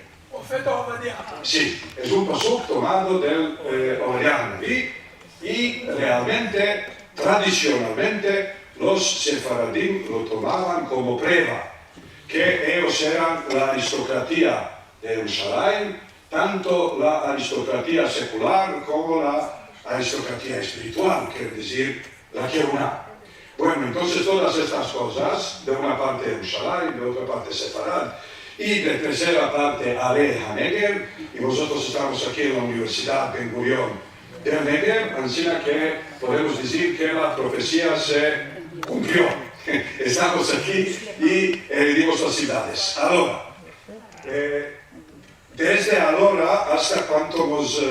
Sí, es un pasuk tomado del Obadiah y realmente, tradicionalmente, los sefaradim lo tomaban como prueba que ellos eran la aristocracia de Jerusalén, tanto la aristocracia secular como la aristocracia espiritual, quiere decir la Keuna. Bueno, entonces todas estas cosas, de una parte Jerusalén, de otra parte Sefarad, y de tercera parte a-Eda Negev, y nosotros estamos aquí en la Universidad Ben-Gurion del Negev, así que podemos decir que la profecía se cumplió. Estamos aquí y heredimos las ciudades. Ahora, desde ahora hasta cuánto nos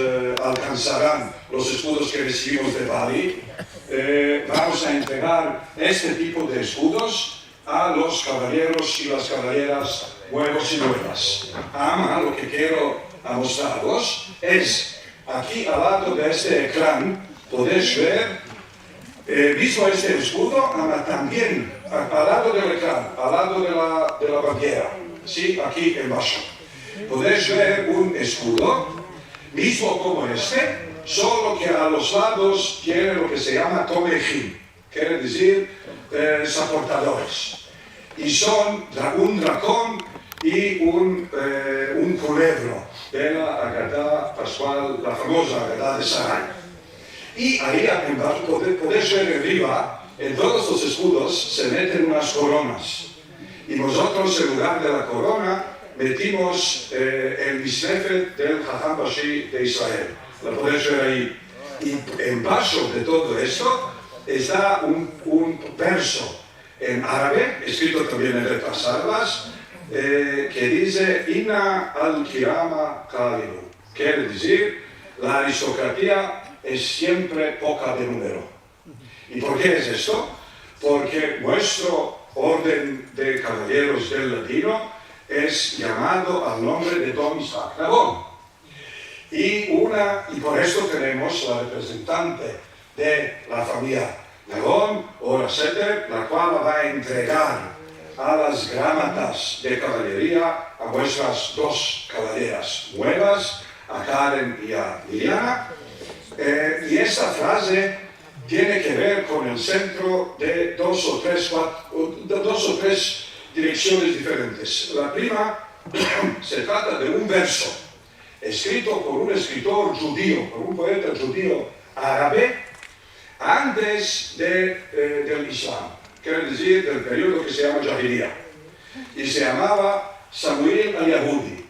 alcanzarán los escudos que recibimos de Bali, vamos a entregar este tipo de escudos a los caballeros y las caballeras nuevos y nuevas. Ama, lo que quiero mostraros es, aquí al lado de este ecrán, podéis ver, mismo este escudo, ama también al lado del ecrán, al lado de la bandera, ¿sí? Aquí en bajo. Podéis ver un escudo, mismo como este, solo que a los lados tiene lo que se llama tomejim, quiere decir soportadores. y son un dragón y un culebro de la Agadá Pascual, la famosa Agadá de Sarai. Y ahí podéis ver arriba, en todos los escudos se meten unas coronas. Y nosotros, en lugar de la corona, metimos el misnefet del Jajam Bashi de Israel. La podéis ver ahí. Y en paso de todo esto está un verso en árabe, escrito también en letras árabes, que dice Inna al-Kirama Kalilu. Quiere decir, la aristocracia es siempre poca de número. ¿Y por qué es esto? Porque nuestro orden de caballeros del Ladino es llamado al nombre de Don Yitzhak Navon. Y por esto tenemos la representante de la familia Navon, o la Seter, la cual va a entregar a las gramatas de caballería a nuestras dos caballeras nuevas, a Karen y a Liliana. Y esta frase tiene que ver con el centro de dos o tres direcciones diferentes. La prima se trata de un verso escrito por un escritor judío, por un poeta judío árabe, antes del Islam, quiere decir del periodo que se llama Jahiliya, y se llamaba Samuel al-Yahudi.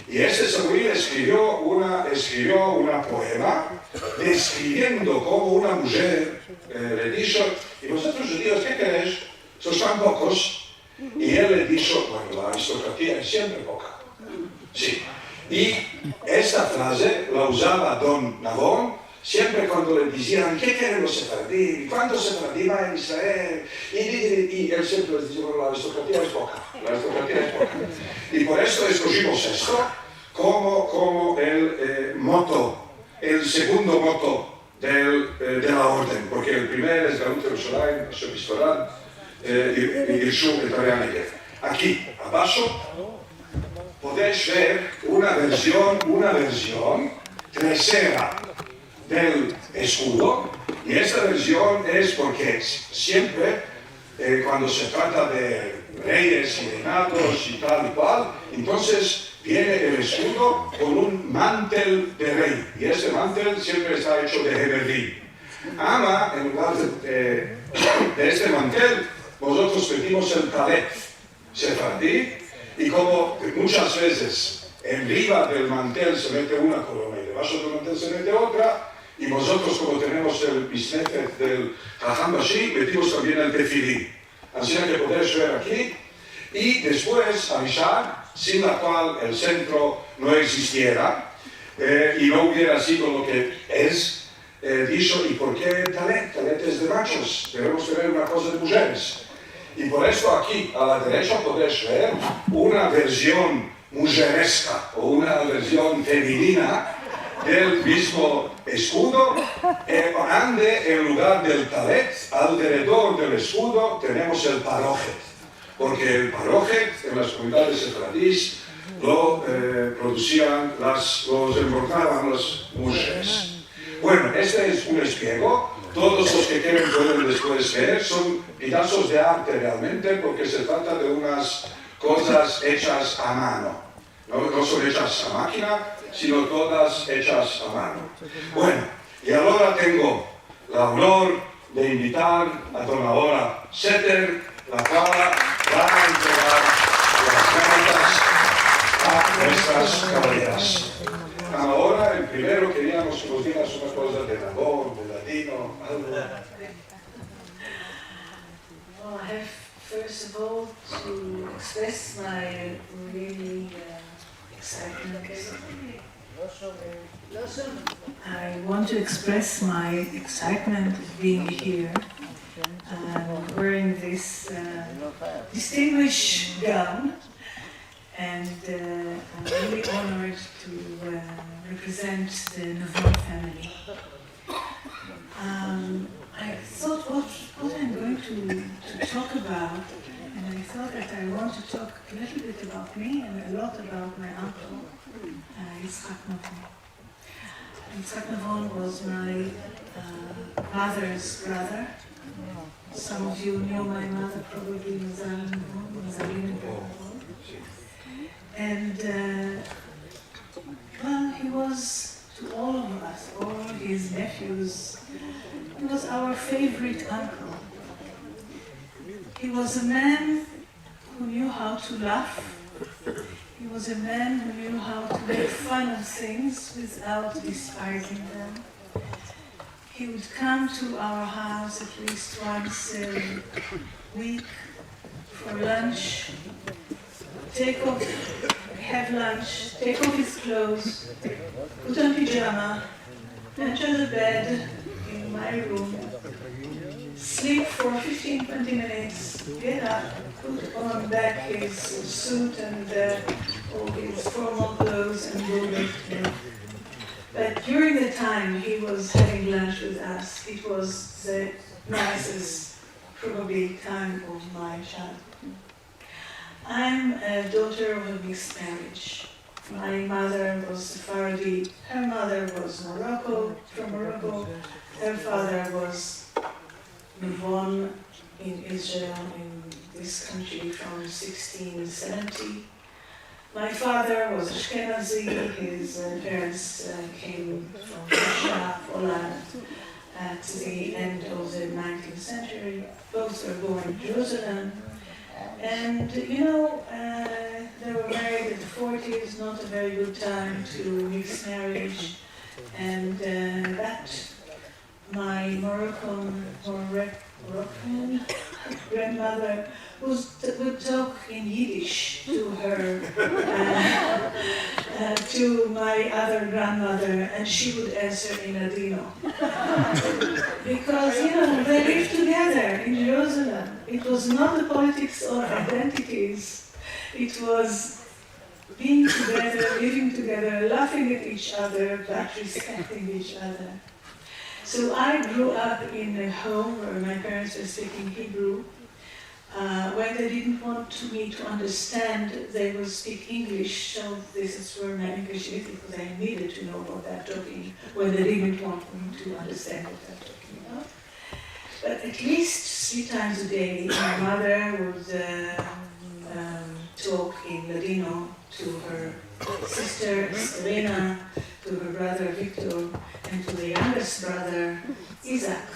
Y este Samuel escribió una poema describiendo cómo una mujer le dijo, ¿y vosotros judíos qué queréis? ¿Sos tan pocos? Y él le dijo, bueno, la aristocracia es siempre poca. Sí. Y esta frase la usaba Don Navon siempre cuando le decían, ¿qué quieren los Sefaradi? ¿Cuántos Sefaradi va en Israel? Y él siempre les decía, bueno, la aristocracia es poca. La aristocracia es poca. Y por esto escogimos esto como el segundo moto de la orden, porque el primero es Galut Yerushalayim, Hashem Yisrael, y Yeshua el Negev. Aquí, abajo, podéis ver una versión trasera del escudo, y esta versión es porque siempre cuando se trata de reyes y reinados y tal y cual, entonces viene el escudo con un mantel de rey, y ese mantel siempre está hecho de heberdí. Ama, en lugar de este mantel, nosotros metimos el talet Sefaradi, y como muchas veces arriba del mantel se mete una corona y debajo del mantel se mete otra, y nosotros como tenemos el misnefet del Jajam Bashi, metimos también el tefilín. Así que podéis ver aquí, y después avisar, sin la cual el centro no existiera, y no hubiera sido lo que es, dicho, ¿y por qué talet? Talet es de machos, debemos tener una cosa de mujeres. Y por esto aquí, a la derecha, podéis ver una versión mujeresca o una versión femenina del mismo escudo, donde en lugar del talet, alrededor del escudo, tenemos el parojet, porque el parojet en las comunidades sefaradís lo producían, lo embrocaban las mujeres. Bueno, este es un espejo. Todos los que quieren pueden después ver, son pedazos de arte realmente, porque se trata de unas cosas hechas a mano. No son hechas a máquina, sino todas hechas a mano. Bueno, y ahora tengo el honor de invitar a Don Avraham Shalom, la cual va a entregar las cartas a nuestras caballeras. Ahora, el primero queríamos que nos digas una cosa de Navon, de Ladino, algo. Well, I have first of all to express my really excitement. I want to express my excitement of being here and wearing this distinguished gown. And I'm really honored to represent the Navon family. I thought what I'm going to talk about, and I thought that I want to talk a little bit about me and a lot about my uncle, Yitzhak Navon. Yitzhak Navon was my father's brother, Some of you knew my mother probably, Ladino. And well, he was to all of us, all his nephews, he was our favorite uncle. He was a man who knew how to laugh. He was a man who knew how to make fun of things without despising them. He would come to our house at least once a week for lunch, have lunch, take off his clothes, put on pyjama, enter the bed in my room, sleep for 15-20 minutes, get up, put on back his suit and all his formal clothes and go back to bed. But during the time he was having lunch with us, it was the nicest, probably, time of my childhood. I'm a daughter of a mixed marriage. My mother was Sefaradi, her mother was from Morocco, her father was Navon in Israel, in this country from 1670. My father was Ashkenazi, his parents came from Russia, Poland, at the end of the 19th century. Both were born in Jerusalem. And, you know, they were married in the 40s, not a very good time to mix marriage. And that my Moroccan grandmother would talk in Yiddish to her, to my other grandmother, and she would answer in Ladino. Because, you know, they lived together in Jerusalem. It was not the politics or identities. It was being together, living together, laughing at each other, but respecting each other. So I grew up in a home where my parents were speaking Hebrew. When they didn't want me to understand, they would speak English, so this is where my English is, because I needed to know what they're talking, when they didn't want me to understand what they're talking about. But at least 3 times a day, my mother would talk in Ladino to her sister, Elena, to her brother, Victor, and to the youngest brother, Isaac,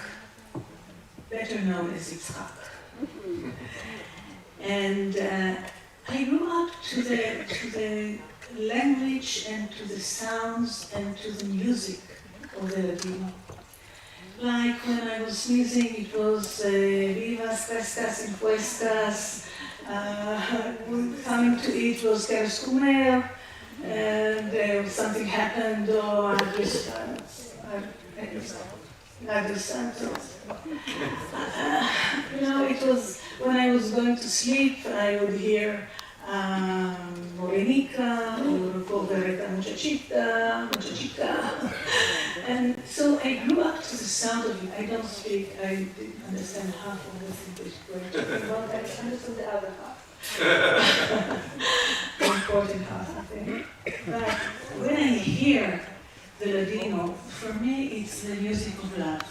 better known as Yitzhak. And I grew up to the language and to the sounds and to the music of the Ladino. Like when I was sneezing, it was vivas, crestas, impuestas. Coming to eat was kerskumer, and something happened, or I just you know, it was when I was going to sleep, I would hear Morenica or Povereta Muchachita. And so I grew up to the sound of it. I don't speak, I didn't understand half of the things that we're talking about. I understood the other half. The important half, I think. But when I hear the Ladino, for me it's the music of love.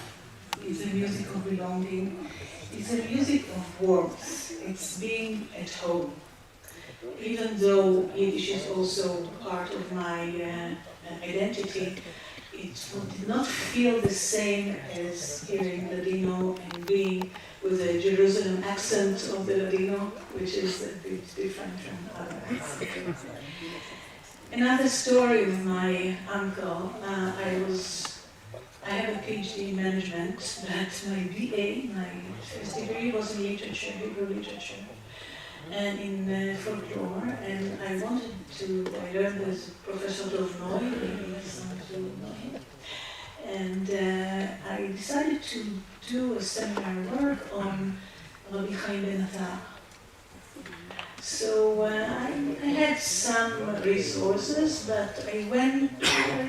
It's the music of belonging. It's the music of warmth. It's being at home. Even though Yiddish is also part of my identity, it did not feel the same as hearing Ladino and being with the Jerusalem accent of the Ladino, which is a bit different from other accents. Another story of my uncle, I have a PhD in management, but my BA, my first degree was in literature, Hebrew literature, and in folklore, and I learned with Professor Dov, maybe some of you know him, and I decided to do a seminar work on Rabbi Chaim Ben Attar. So I had some resources, but I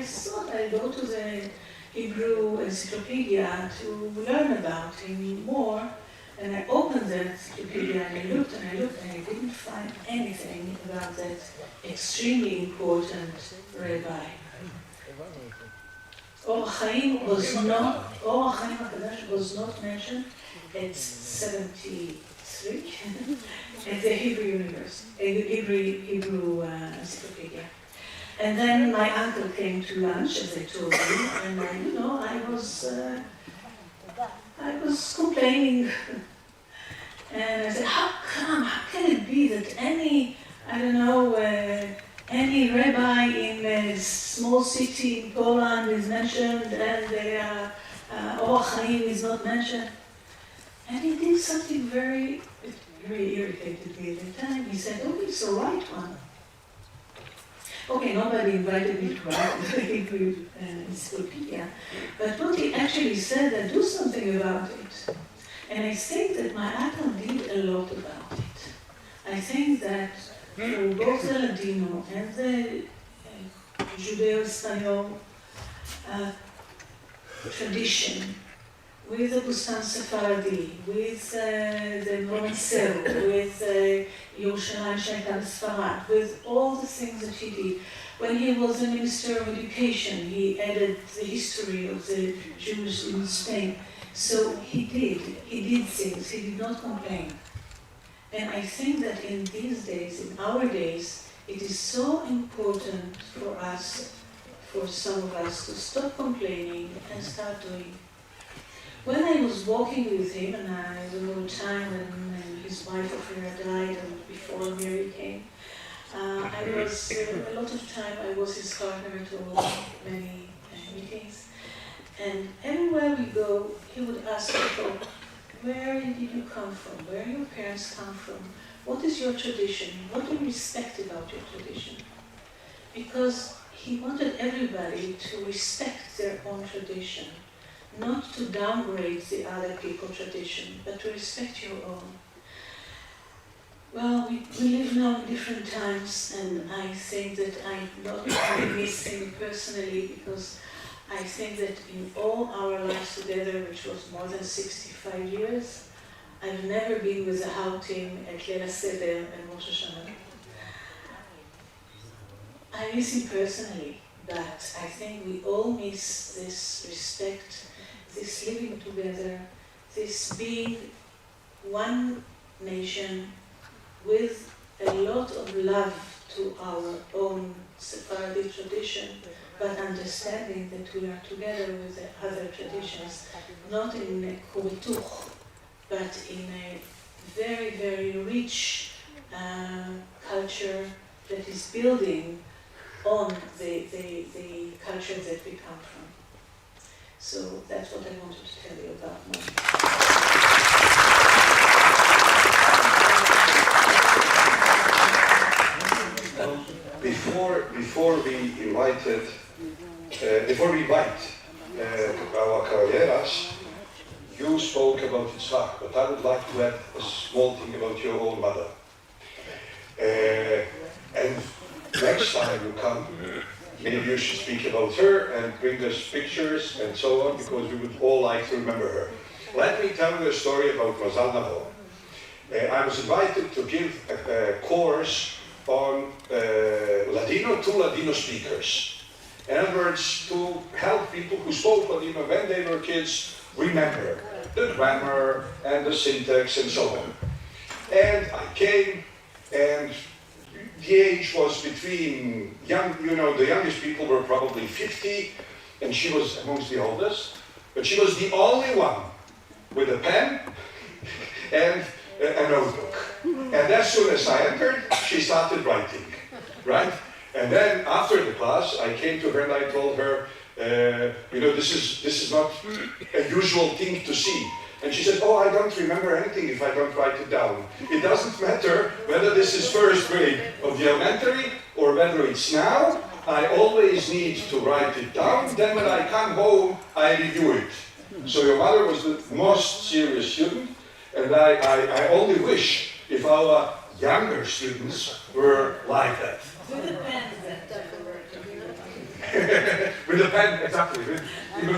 thought I'd go to the Hebrew encyclopedia to learn about him more, and I opened the encyclopedia and I looked and I didn't find anything about that extremely important rabbi. Or Chaim was not Or Chaim HaKadosh was not mentioned at 73 at the Hebrew Encyclopedia. And then my uncle came to lunch, as I told you, and I was complaining. And I said, how can it be that any rabbi in a small city in Poland is mentioned and the Orach Chaim is not mentioned? And he did something very irritated me at the time. He said, okay, so write one. Okay, nobody invited me to write the Hebrew Encyclopedia, but what he actually said, do something about it. And I think that my uncle did a lot about it. I think that for both the Ladino and the Djudeo Espanyola tradition, with the Bustan Sefaradi, with the Konsejo, with Yerushalayim Sheikh Sfarad, with all the things that he did. When he was the Minister of Education, he added the history of the Jews in Spain. So he did things, he did not complain. And I think that in these days, in our days, it is so important for us, for some of us, to stop complaining and start doing. When I was walking with him, and I remember a time when his wife Ophira died and before Mary came, I was, a lot of time I was his partner to many meetings. And everywhere we go, he would ask people, where did you come from? Where your parents come from? What is your tradition? What do you respect about your tradition? Because he wanted everybody to respect their own tradition, not to downgrade the other people's tradition, but to respect your own. Well, we live now in different times, and I think that I'm not missing personally, because I think that in all our lives together, which was more than 65 years, I've never been with the How team at Leil HaSeder and Rosh Hashanah. I miss him personally, but I think we all miss this respect, this living together, this being one nation with a lot of love to our own Sephardi tradition, but understanding that we are together with the other traditions, not in a kurituch, but in a very, very rich culture that is building on the culture that we come from. So that's what I wanted to tell you about Moshe. Before we invite our caballeras, you spoke about Yitzhak, but I would like to add a small thing about your own mother. And next time you come, maybe you should speak about her and bring us pictures and so on, because we would all like to remember her. Let me tell you a story about Ytzhak Navon. I was invited to give a course on Ladino to Ladino speakers. In other words, to help people who spoke Ladino when they were kids remember the grammar and the syntax and so on. And I came, and the age was between the youngest people were probably 50, and she was amongst the oldest, but she was the only one with a pen and a notebook. And as soon as I entered, she started writing, right? And then after the class, I came to her and I told her, this is not a usual thing to see. And she said, oh, I don't remember anything if I don't write it down. It doesn't matter whether this is first grade of the elementary or whether it's now. I always need to write it down. Then when I come home, I review it. So your mother was the most serious student. And I only wish if our younger students were like that. With a pen, with a pen, exactly, with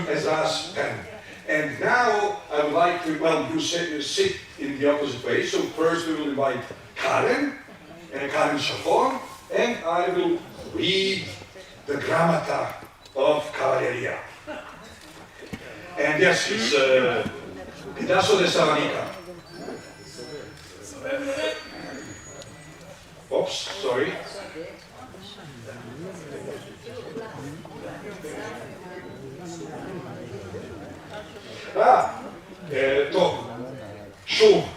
Ezra's pen. And now I would like to, you sit in the opposite way. So first we will invite Karen and Karen Shafon, and I will read the grammata of Cavalleria. And Yes, it's pedazo de sabanica. Oops, sorry. טוב, שוב,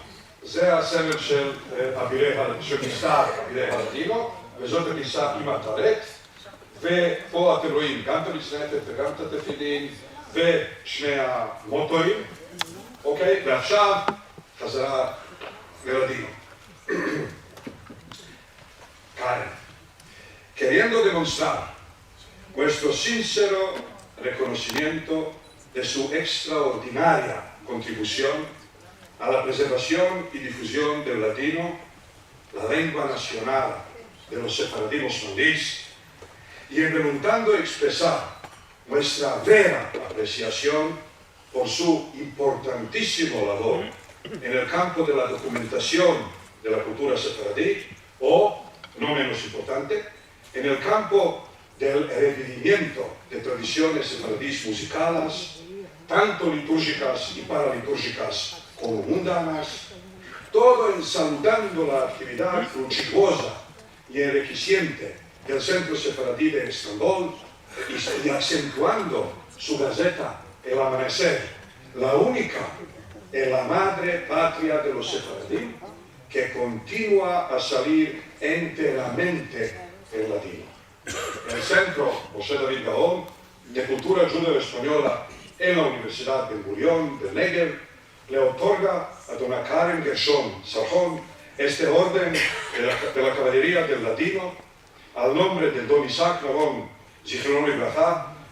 זה הסמל של כיסה אבירי הלדינו, וזאת הכיסה עם הטרט, ופה אתם רואים גם את המצנפת וגם את התפילין ושני המוטואים, אוקיי? ועכשיו חזרה ללדינו. Karen, queriendo demostrar nuestro sincero reconocimiento de su extraordinaria contribución a la preservación y difusión del ladino, la lengua nacional de los sefaradimos maldís, y intentando expresar nuestra vera apreciación por su importantísimo labor en el campo de la documentación de la cultura sefaradí, o, no menos importante, en el campo del revivimiento de tradiciones sefaradís musicales, tanto litúrgicas y paralitúrgicas como mundanas, todo en saludando la actividad fructuosa y enriqueciente del Centro Sefaradí de Estambul y acentuando su gaceta El Amanecer, la única en la madre patria de los sefaradí que continúa a salir enteramente en ladino. El Centro Gaon de Cultura Judeo Espanyola en la Universidad Ben-Gurion de Negev le otorga a Don Gershon Sarjón este orden de la caballería del ladino al nombre de Don Yitzhak Navon,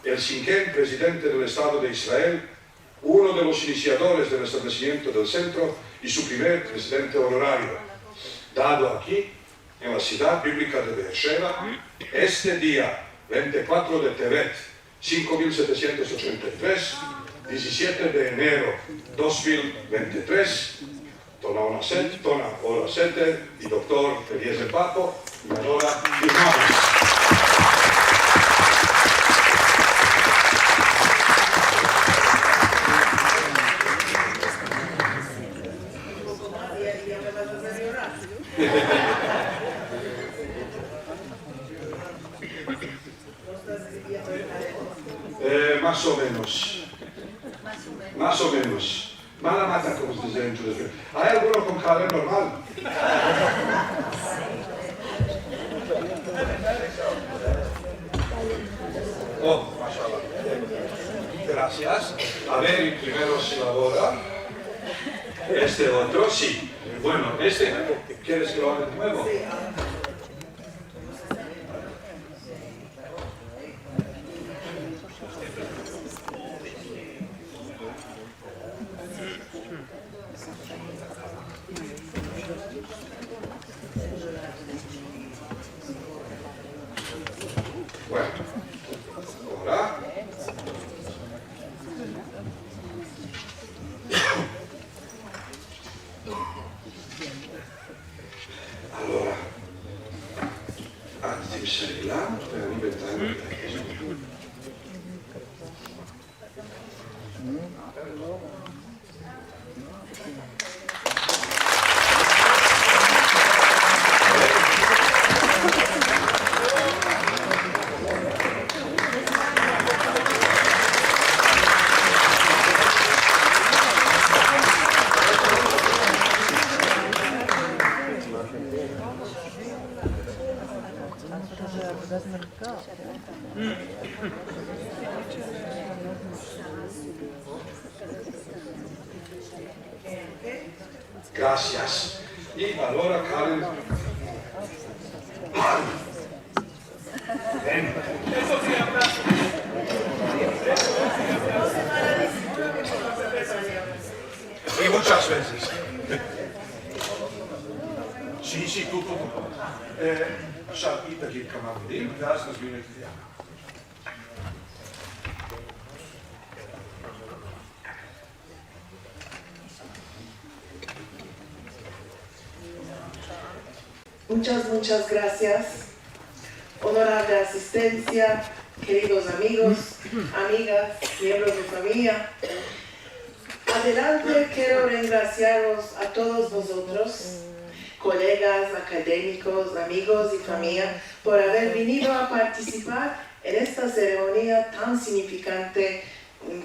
el 5º presidente del Estado de Israel, uno de los iniciadores del establecimiento del centro y su primer presidente honorario, dado aquí, en la ciudad bíblica de Beersheba, este día 24 de Tevet, 5783, 17 de enero 2023, Tona Ola Sete y doctor Eliezer Papo, y ahora firmamos. Más o menos. Más o menos. Mala mata, como se dice en Judeo. ¿Hay alguno con cara normal? Oh, mashallah. Gracias. A ver, primero se elabora. Este otro, sí. Bueno, este, ¿quieres que lo haga de nuevo? Bueno, ahora antes de salir per diventare Gracias. Y ahora Karen. Ven. Y muchas veces. Sí, tú. עכשיו היא תגיד כמה מילים, ואז נזמין את ליאנה. Muchas gracias. Honorable asistencia, queridos amigos, amigas, miembros de familia. Adelante quiero regraciaros a todos vosotros, colegas, académicos, amigos y familia, por haber venido a participar en esta ceremonia tan significante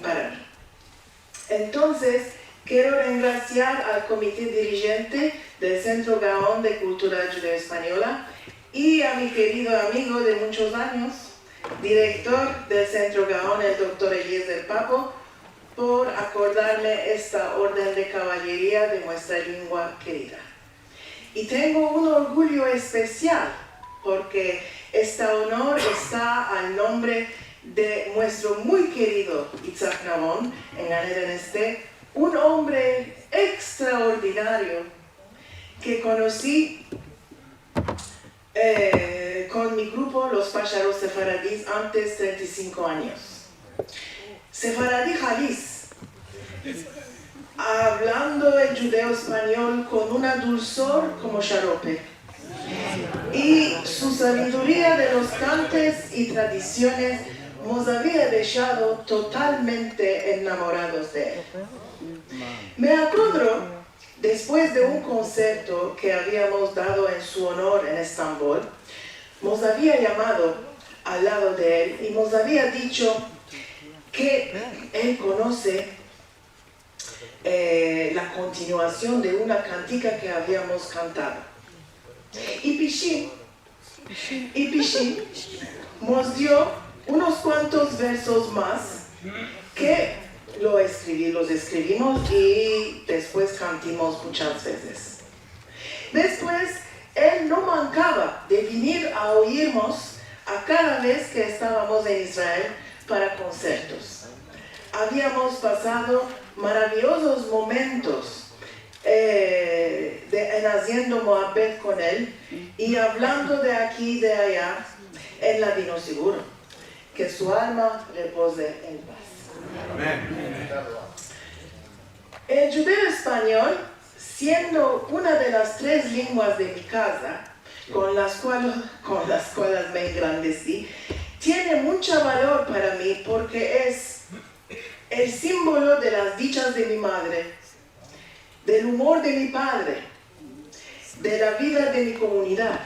para mí. Entonces, quiero regraciar al comité dirigente del Sentro Gaon de Kultura Judeo-Española y a mi querido amigo de muchos años, director del Sentro Gaon, el doctor Eliezer Papo, por acordarme esta orden de caballería de nuestra lengua querida. Y tengo un orgullo especial porque este honor está al nombre de nuestro muy querido Yitzhak Navon, en a-Eda, un hombre extraordinario que conocí con mi grupo, los Pájaros Sefaradís, antes 35 años. Sefaradi Jalis, hablando el judeo español con una dulzor como xarope, y su sabiduría de los cantes y tradiciones nos había dejado totalmente enamorados de él. Me acuerdo, después de un concierto que habíamos dado en su honor en Estambul, nos había llamado al lado de él y nos había dicho que él conoce la continuación de una cantica que habíamos cantado. Y Pichín nos dio unos cuantos versos más que los escribimos y después cantamos muchas veces. Después, él no mancaba de venir a oírnos a cada vez que estábamos en Israel para conciertos. Habíamos pasado maravillosos momentos en haciendo moabet con él y hablando de aquí y de allá en Ladino seguro. Que su alma repose en paz. Amén. El judeo español, siendo una de las 3 lenguas de mi casa, con las cuales me engrandecí, tiene mucho valor para mí porque es el símbolo de las dichas de mi madre, del humor de mi padre, de la vida de mi comunidad,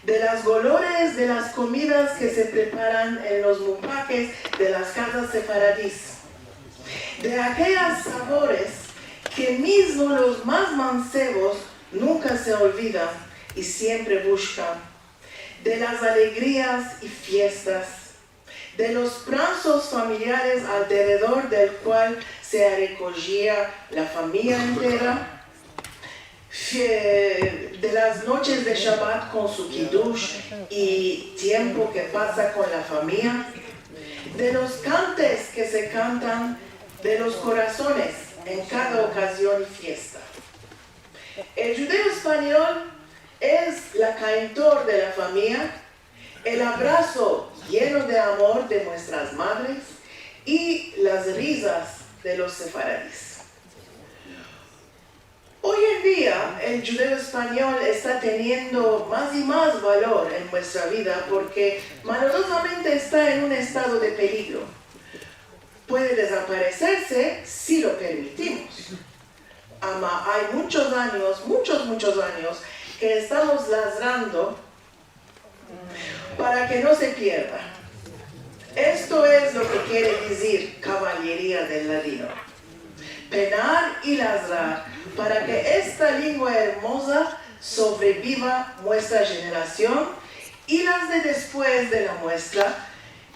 de las golores de las comidas que se preparan en los mumpaques de las casas sefaradís, de aquellos sabores que mismo los más mancebos nunca se olvidan y siempre buscan, de las alegrías y fiestas, de los pranzos familiares alrededor del cual se recogía la familia entera, de las noches de Shabbat con su kiddush y tiempo que pasa con la familia, de los cantes que se cantan de los corazones en cada ocasión y fiesta. El judeo español es la cantor de la familia, el abrazo lleno de amor de nuestras madres y las risas de los sefaradís. Hoy en día, el judeo español está teniendo más y más valor en nuestra vida porque malodosamente está en un estado de peligro. Puede desaparecerse si lo permitimos. Hay muchos años, muchos años, que estamos ladrando para que no se pierda. Esto es lo que quiere decir caballería del Ladino. Penar y ladrar para que esta lengua hermosa sobreviva nuestra generación y las de después de la nuestra,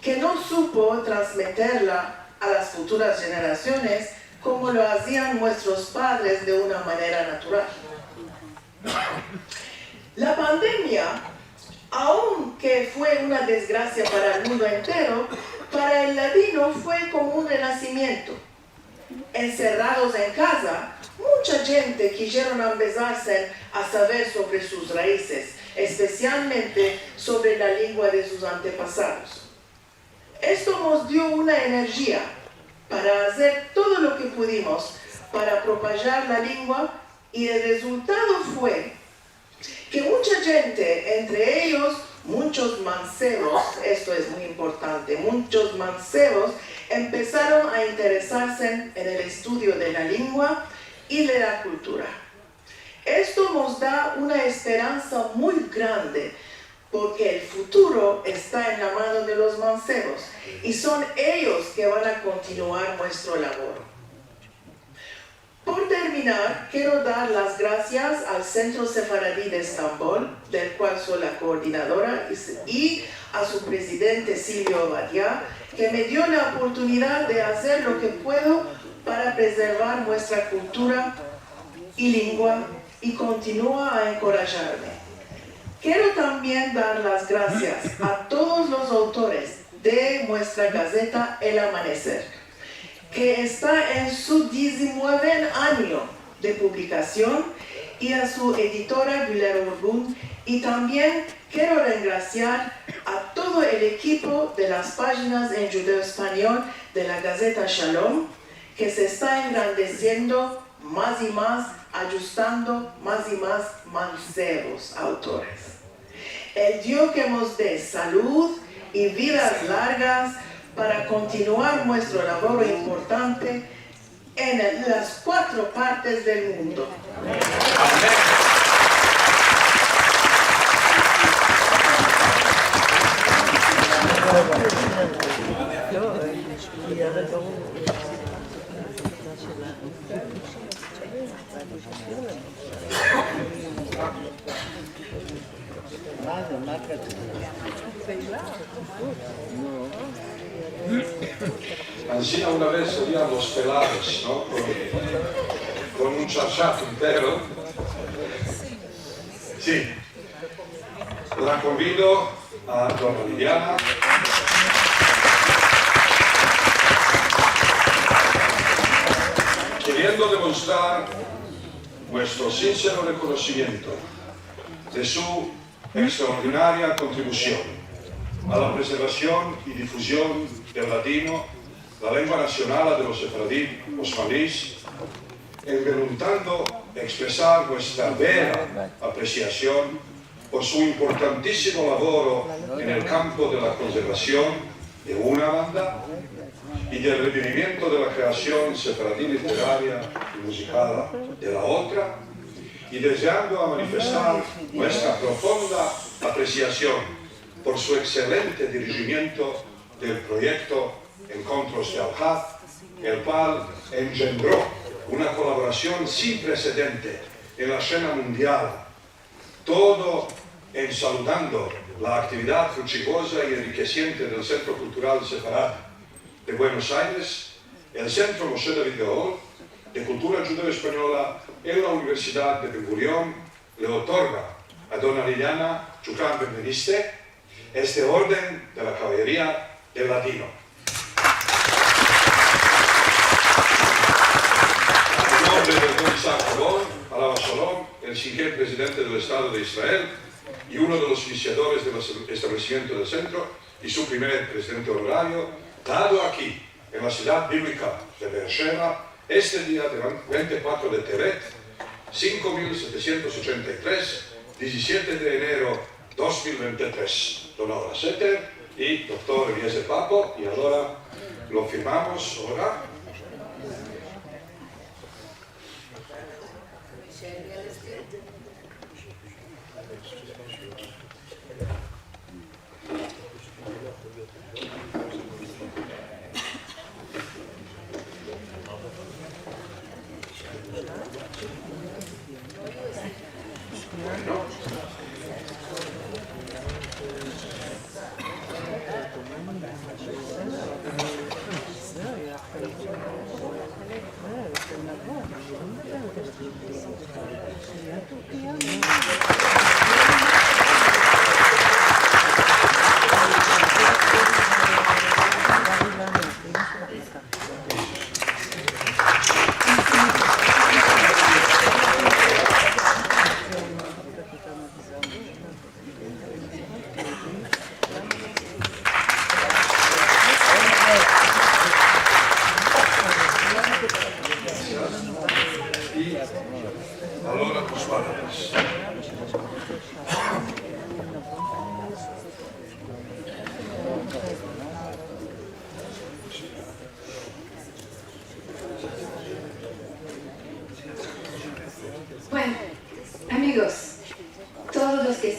que no supo transmitirla a las futuras generaciones como lo hacían nuestros padres de una manera natural. La pandemia, aunque fue una desgracia para el mundo entero, para el ladino fue como un renacimiento. Encerrados en casa, mucha gente quisieron empezarse a saber sobre sus raíces, especialmente sobre la lengua de sus antepasados. Esto nos dio una energía para hacer todo lo que pudimos para propagar la lengua y el resultado fue que mucha gente, entre ellos muchos mancebos, esto es muy importante, muchos mancebos empezaron a interesarse en el estudio de la lengua y de la cultura. Esto nos da una esperanza muy grande, porque el futuro está en la mano de los mancebos y son ellos que van a continuar nuestro labor. Por terminar, quiero dar las gracias al Centro Sefaradi de Estambul, del cual soy la coordinadora, y a su presidente Silvio Badia, que me dio la oportunidad de hacer lo que puedo para preservar nuestra cultura y lengua, y continúa a encorajarme. Quiero también dar las gracias a todos los autores de nuestra Gaceta El Amanecer, que está en su 19 año de publicación, y a su editora Gulero, y también quiero agradecer a todo el equipo de las páginas en Djudeo español de la Gaceta Shalom, que se está engrandeciendo más y más, ajustando más y más mancebos autores. El Dios que nos dé salud y vidas largas para continuar nuestro labor importante en las 4 partes del mundo. Así una vez serían los pelados, ¿no? Con un chachaf entero. Sí. La convido a Dona Liliana. Queriendo demostrar nuestro sincero reconocimiento de su extraordinaria contribución a la preservación y difusión del ladino, la lengua nacional de los sefaradí osmaníes, enveluzando expresar nuestra vera apreciación por su importantísimo laboro en el campo de la conservación de una banda y del revivimiento de la creación sefaradí literaria y musical de la otra, y deseando a manifestar nuestra profunda apreciación por su excelente dirigimiento del proyecto Encontros del Vaad, el cual engendró una colaboración sin precedente en la escena mundial, todo en saludando la actividad fructuosa y enriqueciente del Centro Cultural Sefaradi de Buenos Aires, el Centro Moshe de Cultura Judeo-Española en la Universidad de Ben-Gurion le otorga a Dona Liliana Chukran Benveniste este orden de la caballería del Ladino. En nombre de Don Yitzhak Navon, Avraham Shalom, el 5º presidente del Estado de Israel y uno de los iniciadores del establecimiento del centro y su primer presidente honorario, dado aquí, en la ciudad bíblica de Beersheba, este día de 24 de Tevet, 5783, 17 de enero 2023. Don Seter y doctor Eliezer Papo, y ahora lo firmamos ahora.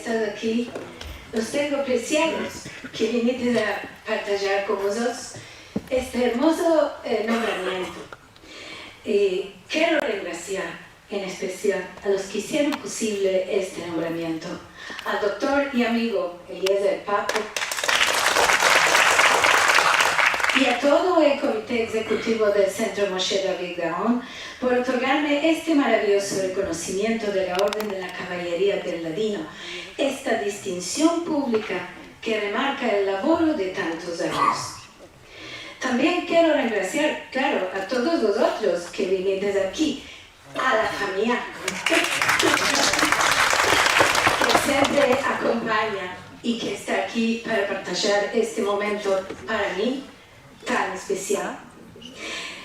estado aquí, los tengo preciados que viniste a partillar con vosotros este hermoso nombramiento. Quiero agradecer en especial a los que hicieron posible este nombramiento, al doctor y amigo Eliezer Papo, y a todo el comité ejecutivo del Centro Moshe Gaon por otorgarme este maravilloso reconocimiento de la Orden de la Caballería del Ladino, esta distinción pública que remarca el laboro de tantos años. También quiero agradecer, claro, a todos vosotros que viniste aquí, a la familia, que siempre acompaña y que está aquí para partillar este momento para mí tan especial.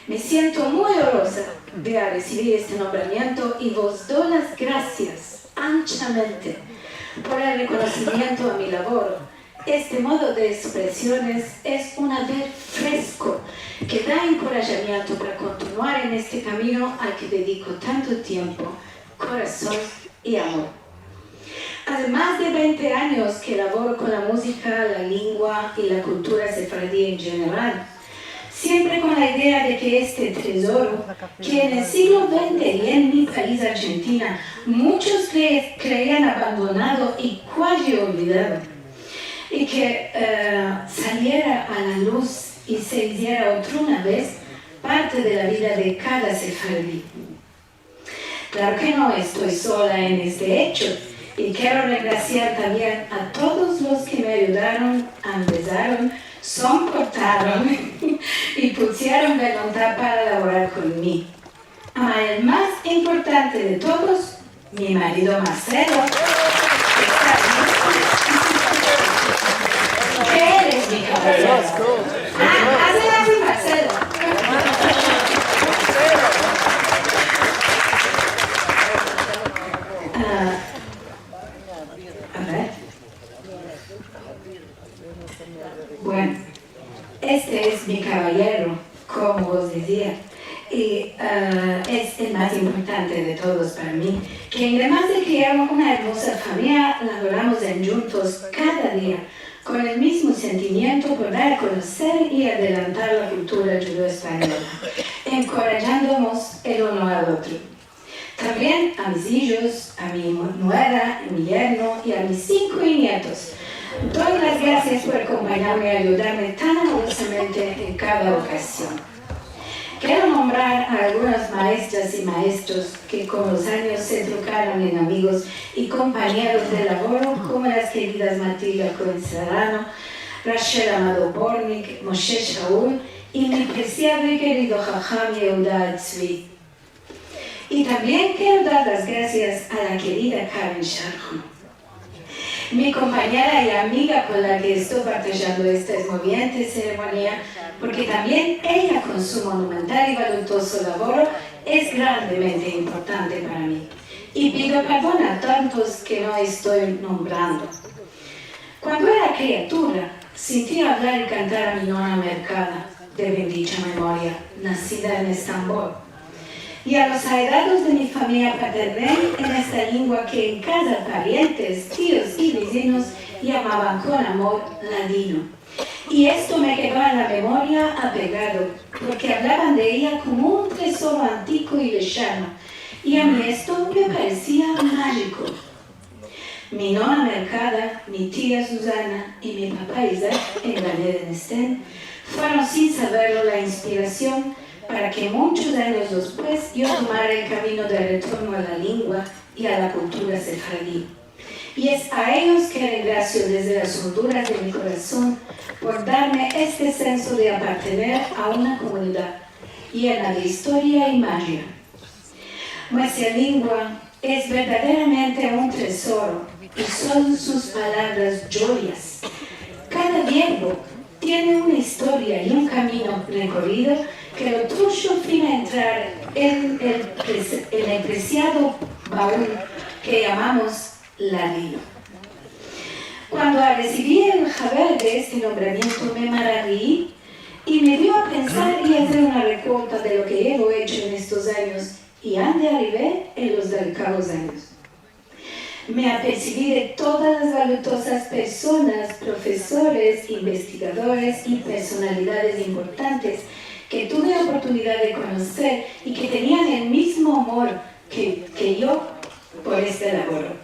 Me siento muy honrosa de recibir este nombramiento y vos doy las gracias anchamente por el reconocimiento a mi labor. Este modo de expresiones es un haber fresco que da encorajamiento para continuar en este camino al que dedico tanto tiempo, corazón y amor. Hace más de 20 años que laboro con la música, la lengua y la cultura sefaradí en general, siempre con la idea de que este tesoro, que en el siglo XX y en mi país, Argentina, muchos creían abandonado y casi olvidado, y que saliera a la luz y se hiciera otra una vez parte de la vida de cada sefaradí. Claro que no estoy sola en este hecho, y quiero agradecer también a todos los que me ayudaron, empezaron, soportaron y pusieron voluntad para laborar conmigo. El más importante de todos, mi marido Marcelo, que está aquí. Eres mi caballero. Hazle así, Marcelo. A ver. Bueno, este es mi caballero, como os decía, y es el más importante de todos para mí, que además de crear una hermosa familia, laboramos juntos cada día, con el mismo sentimiento por dar a conocer y adelantar la cultura judeo-española, encorajándonos el uno al otro. También a mis hijos, a mi nuera, a mi yerno y a mis 5 nietos. Doy las gracias por acompañarme y ayudarme tan amorosamente en cada ocasión. Quiero nombrar a algunas maestras y maestros que con los años se trocaron en amigos y compañeros de labor, como las queridas Matilda Cohen-Serrano, Rachel Amado Bornik, Moshe Shaul y mi preciado y querido Jajam Yehuda Tzvi. Y también quiero dar las gracias a la querida Karen Sharhon, mi compañera y amiga con la que estoy partilando esta emocionante ceremonia, porque también ella con su monumental y voluntoso labor es grandemente importante para mí. Y pido perdón a tantos que no estoy nombrando. Cuando era criatura, sentí hablar y cantar a mi nona Mercada, de bendita memoria, nacida en Estambul. Y a los allegados de mi familia paternal en esta lengua que en casa parientes, tíos y vecinos llamaban con amor Ladino. Y esto me quedó en la memoria apegado, porque hablaban de ella como un tesoro antiguo y lejano, y a mí esto me parecía mágico. Mi nona Mercada, mi tía Susana y mi papá Isaac en Ganedenestén fueron sin saberlo la inspiración para que muchos años después yo tomara el camino de retorno a la lengua y a la cultura sefaradí. Y es a ellos que regreso desde las honduras de mi corazón por darme este senso de apartener a una comunidad llena de historia y magia. Nuestra lengua es verdaderamente un tesoro y son sus palabras joyas. Cada verbo tiene una historia y un camino recorrido que lo tuyo fin a entrar en el preciado baúl que llamamos Ladino. Cuando recibí el saber de este nombramiento me maravillé y me dio a pensar y hacer una recuenta de lo que he hecho en estos años y ande arribé en los delicados años. me apercibí de todas las valuosas personas, profesores, investigadores y personalidades importantes que tuve la oportunidad de conocer y que tenían el mismo amor que yo por este labor.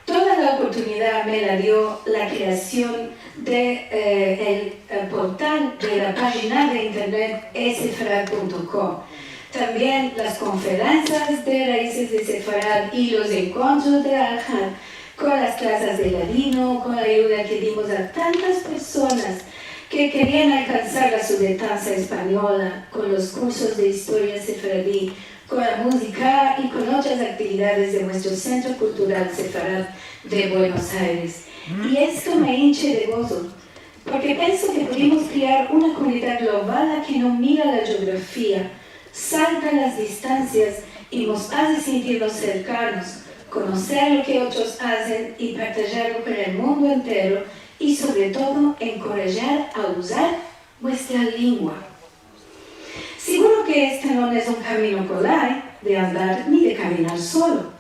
Toda la oportunidad me la dio la creación del portal de la página de internet sefaradi.com. También las conferencias de raíces de Sefarad y los encuentros de Avraham con las clases de Ladino, con la ayuda que dimos a tantas personas que querían alcanzar la subventanza española, con los cursos de historia sefaradí, con la música y con otras actividades de nuestro Centro Cultural Sefarad de Buenos Aires. Y esto me hinche de gozo, porque pienso que pudimos crear una comunidad global que no mira la geografía, salta las distancias y nos hace sentirnos cercanos, conocer lo que otros hacen y partillarlo con el mundo entero y sobre todo encorajar a usar nuestra lengua. Seguro que este no es un camino colai de andar ni de caminar solo,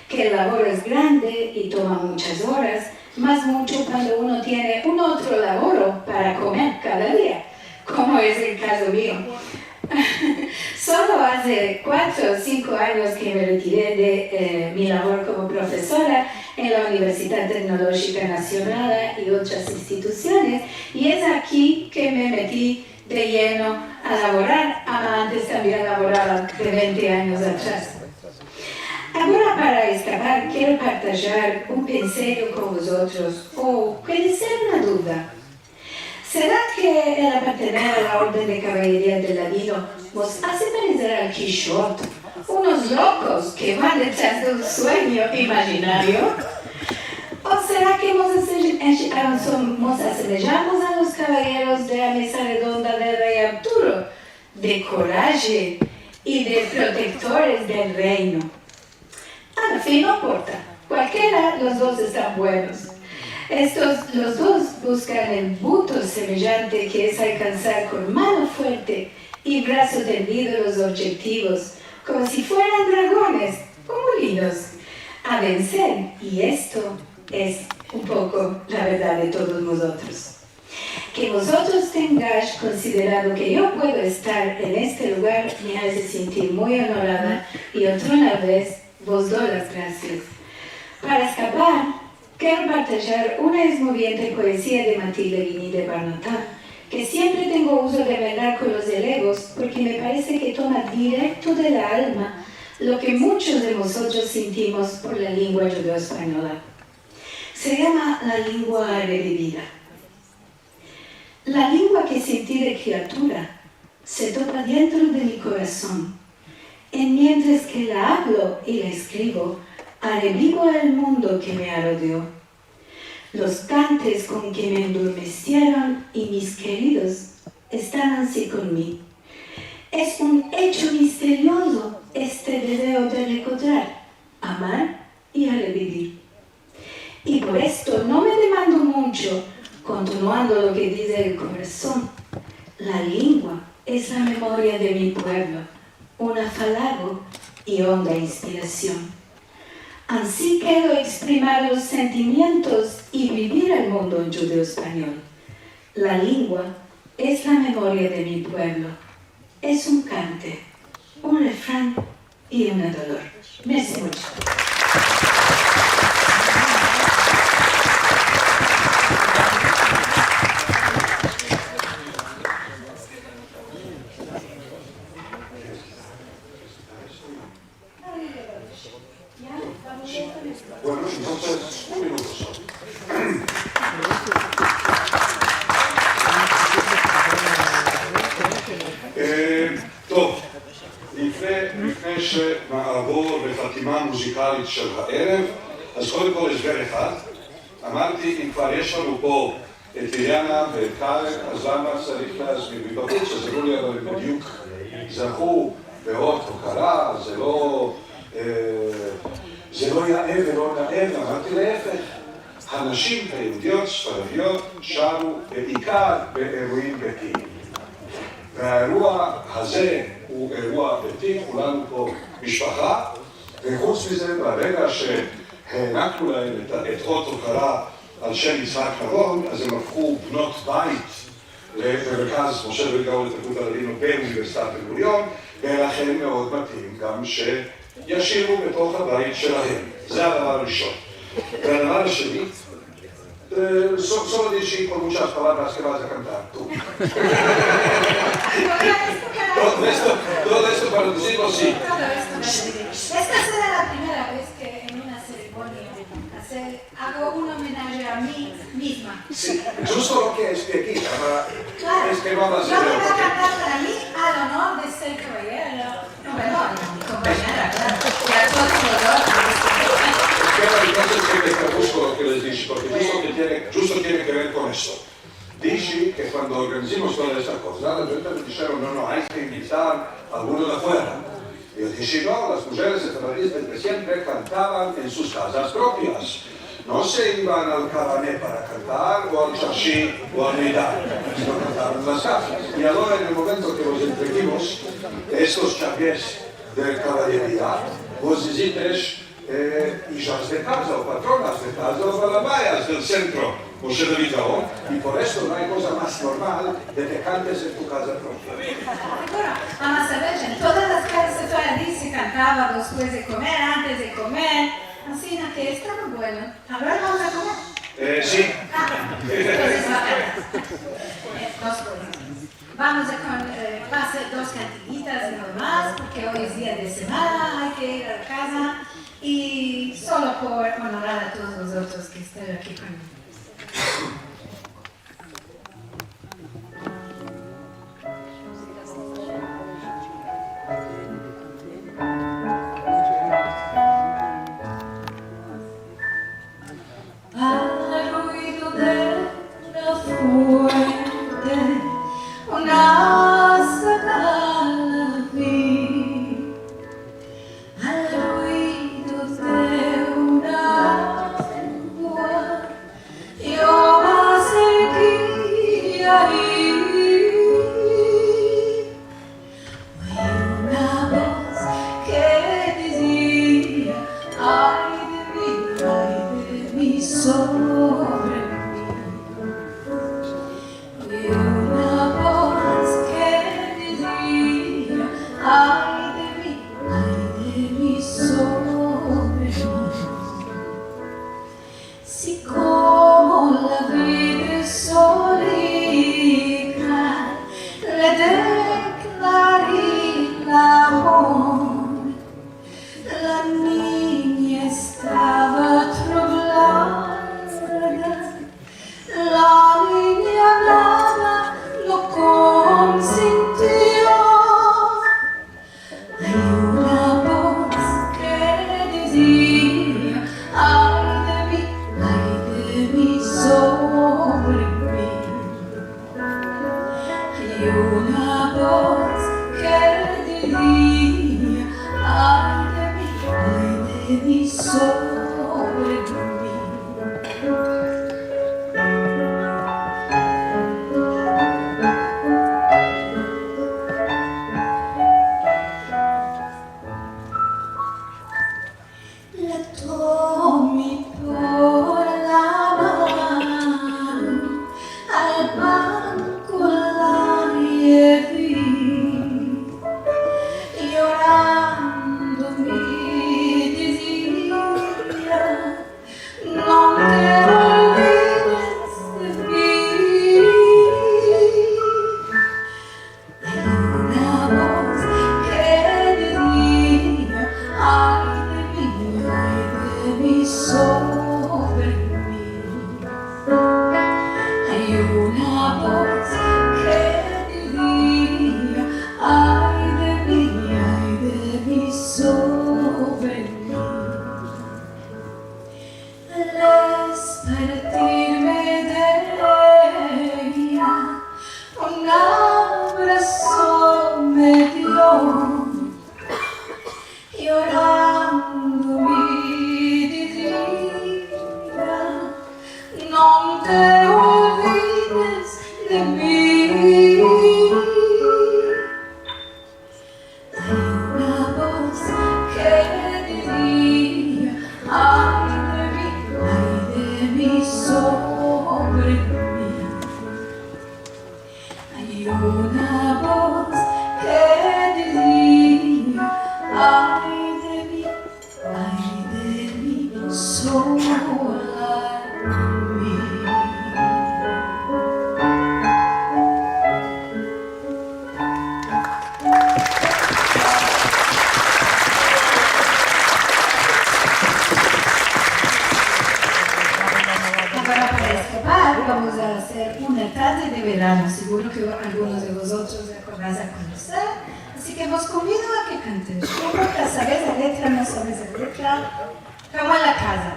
que el labor es grande y toma muchas horas, más mucho cuando uno tiene un otro labor para comer cada día, como es el caso mío. Solo hace 4 o 5 años que me retiré de mi labor como profesora en la Universidad Tecnológica Nacional y otras instituciones, y es aquí que me metí de lleno a laborar. Antes también laboraba de 20 años atrás. Ahora, para escapar, quiero partilhar un pensiero con vosotros, o puede ser una duda. ¿Será que el apartener a la orden de caballería del Ladino nos hace parecer al Quijote, unos locos que van detrás de un sueño imaginario? ¿O será que nos asemejamos a los caballeros de la mesa redonda del rey Arturo, de coraje y de protectores del reino? Al fin no importa, cualquiera, los dos están buenos. Los dos buscan el buto semejante que es alcanzar con mano fuerte y brazo tendido los objetivos, como si fueran dragones, como linos, a vencer. Y esto es un poco la verdad de todos nosotros. Que vosotros tengáis considerado que yo puedo estar en este lugar me hace sentir muy honorada y otra vez vos doy las gracias. Para escapar, quiero partilhar una esmoviente poesía de Matilde Guiní de Barnatá, que siempre tengo uso de velar con los elegos porque me parece que toma directo de la alma lo que muchos de nosotros sentimos por la lengua judeo-española. Se llama la lengua revivida. La lengua que sentí de criatura se topa dentro de mi corazón, y mientras que la hablo y la escribo, revivo el mundo que me rodeó. Los cantes con que me endurmecieron y mis queridos están así conmigo. Es un hecho misterioso este deseo de recordar, amar y revivir. Y por esto no me demando mucho, continuando lo que dice el corazón. La lengua es la memoria de mi pueblo, un afalago y honda inspiración. Así quiero exprimir los sentimientos y vivir el mundo en judeo-español. La lengua es la memoria de mi pueblo. Es un cante, un refrán y un dolor. Merci mucho. Bueno, entonces, un minuto solo. טוב, לפני שנעבור לחתימה מוזיקלית של הערב, אז קודם כל הסבר אחד. אמרתי, אם כבר יש לנו פה את ליאנה ואת קארן, אז למה צריך להזמין מבחוץ? אז אמרו לי, אבל בדיוק זכו באות הוקרה, זה לא יאה ולא נאה, אמרתי להפך. הנשים היהודיות, ספרדיות, שרו בעיקר באירועים ביתיים. והאירוע הזה הוא אירוע ביתי, כולנו פה משפחה, וחוץ מזה, ברגע שהענקנו להם את אות הוקרה על שם יצחק נבון, אז הם הפכו בנות בית למרכז משה בן-גאון לתרבות הלדינו באוניברסיטת בן-גוריון, ולכן מאוד מתאים גם שישירו בתוך הבית שלהם. זה הדבר הראשון. והדבר השני, solo dici con muchas palabras que vas a cantar tú. Todo esto para decirlo sí. Esta será la primera vez que en una ceremonia hago un homenaje a mí misma. Sí, justo lo que es que aquí, Claro, es que vamos a hacer. yo voy a cantar para mí al honor de ser caballero. No, perdón, mi compañera, claro. Y a todos nosotros. Entonces que te traduzco lo que les dije, porque justo tiene que ver con esto. Dije que cuando organizamos toda esta cosa, la gente me dijeron, no, hay que invitar a alguno de afuera. Y yo dije, no, las mujeres sefaradistas siempre cantaban en sus casas propias. No se iban al cabaret para cantar, o al chashi, o al nidar, sino cantaban en las casas. Y ahora, en el momento que los entreguimos, estos chapés de caballería, vos visites hijas de casa o patronas de casa o balabayas del Sentro Gaon, y por eso no hay cosa más normal de que cantes en tu casa propia. Vamos a ver, en todas las casas de Sefaradi se cantaba después de comer, antes de comer, así que estaba bueno. A ver, vamos a comer. Sí. Entonces vamos a hacer dos cantillitas nomás, porque hoy es día de semana, hay que ir a la casa. Y solo por honorar a todos vosotros que están aquí conmigo. Al ruido de la fuente, una sacala vi. Al ruido de una agua, yo me seguí ahí. Oí una voz que decía, ay de mí, sobre mí. Oí una voz que decía, ay de mí, sobre mí. Si como la vida es solita, le declaré el amor. La niña estaba troublada, la niña nada lo consintió. Hay una voz que decía, ay de mí, sobre mí. Hay una voz que decía, ay de mí, sobre mí. La tomé por la mano, al banco la llevé, llorando me decía, no te olvides de mí. Hay una voz que decía, ay de mí, sobre mí. Hay una voz que decía, ay de mí, sobre mí. Al despedirme de ella, un abrazo me dio, llorando me decía, no te olvides de mí. Hay una voz que decía, Vamos a hacer una tarde de verano, seguro que algunos de vosotros vas a conocer, así que os convido a que cantéis. No importa, sabes la letra, no sabes la letra, como en la casa.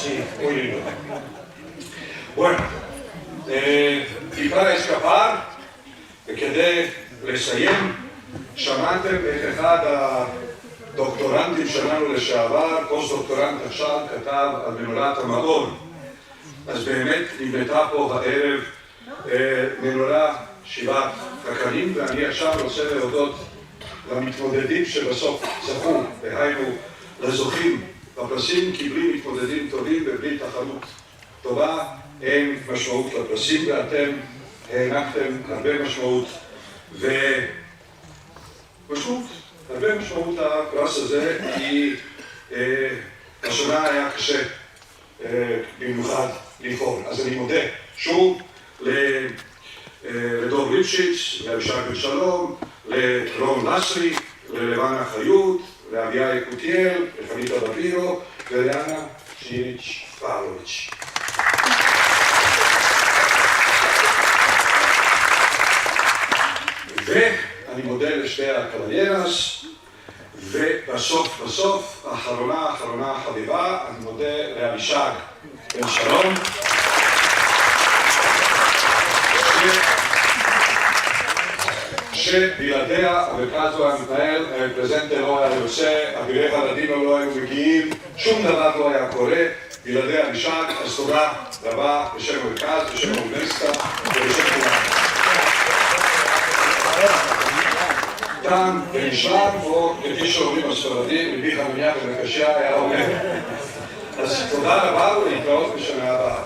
Sí, muy lindo. Bueno, y para escapar, כדי לסיים, שמעתם את אחד הדוקטורנטים שלנו לשעבר, פוסט-דוקטורנט עכשיו, כתב על מנורת המאור. אז באמת נבנתה פה הערב מנורה שבעת הקנים, ואני עכשיו רוצה להודות למתמודדים שבסוף זכו, דהיינו לזוכים בפרסים, כי בלי מתמודדים טובים ובלי תחרות טובה אין משמעות לפרסים, ואתם הענקתם הרבה משמעות, הרבה משמעות הפרס הזה, כי השנה היה קשה במיוחד לבחור. אז אני מודה שוב לדור ליפשיץ, לאבישג שלום, לרון לסרי, ללבנה חיות, לאביה יקותיאל, לחמיתה דבירו ולאנה שיריץ' פאלוביץ'. ואני מודה לשתי הקבליירס, ובסוף, אחרונה חביבה, אני מודה לאבישג בן שלום, שבלעדיה המרכז לא היה מתנהל, הפרזנטר לא היה יוצא, אבירי הלדינו לא היו מגיעים, שום דבר לא היה קורה, בלעדיה אבישג, אז תודה רבה בשם המרכז, בשם האוניברסיטה ובשם כולם. תם ונשלם, או כפי שאומרים הספרדים, מביא חנוניה ומקשיה היה אומר. אז תודה רבה ולהתראות בשנה הבאה.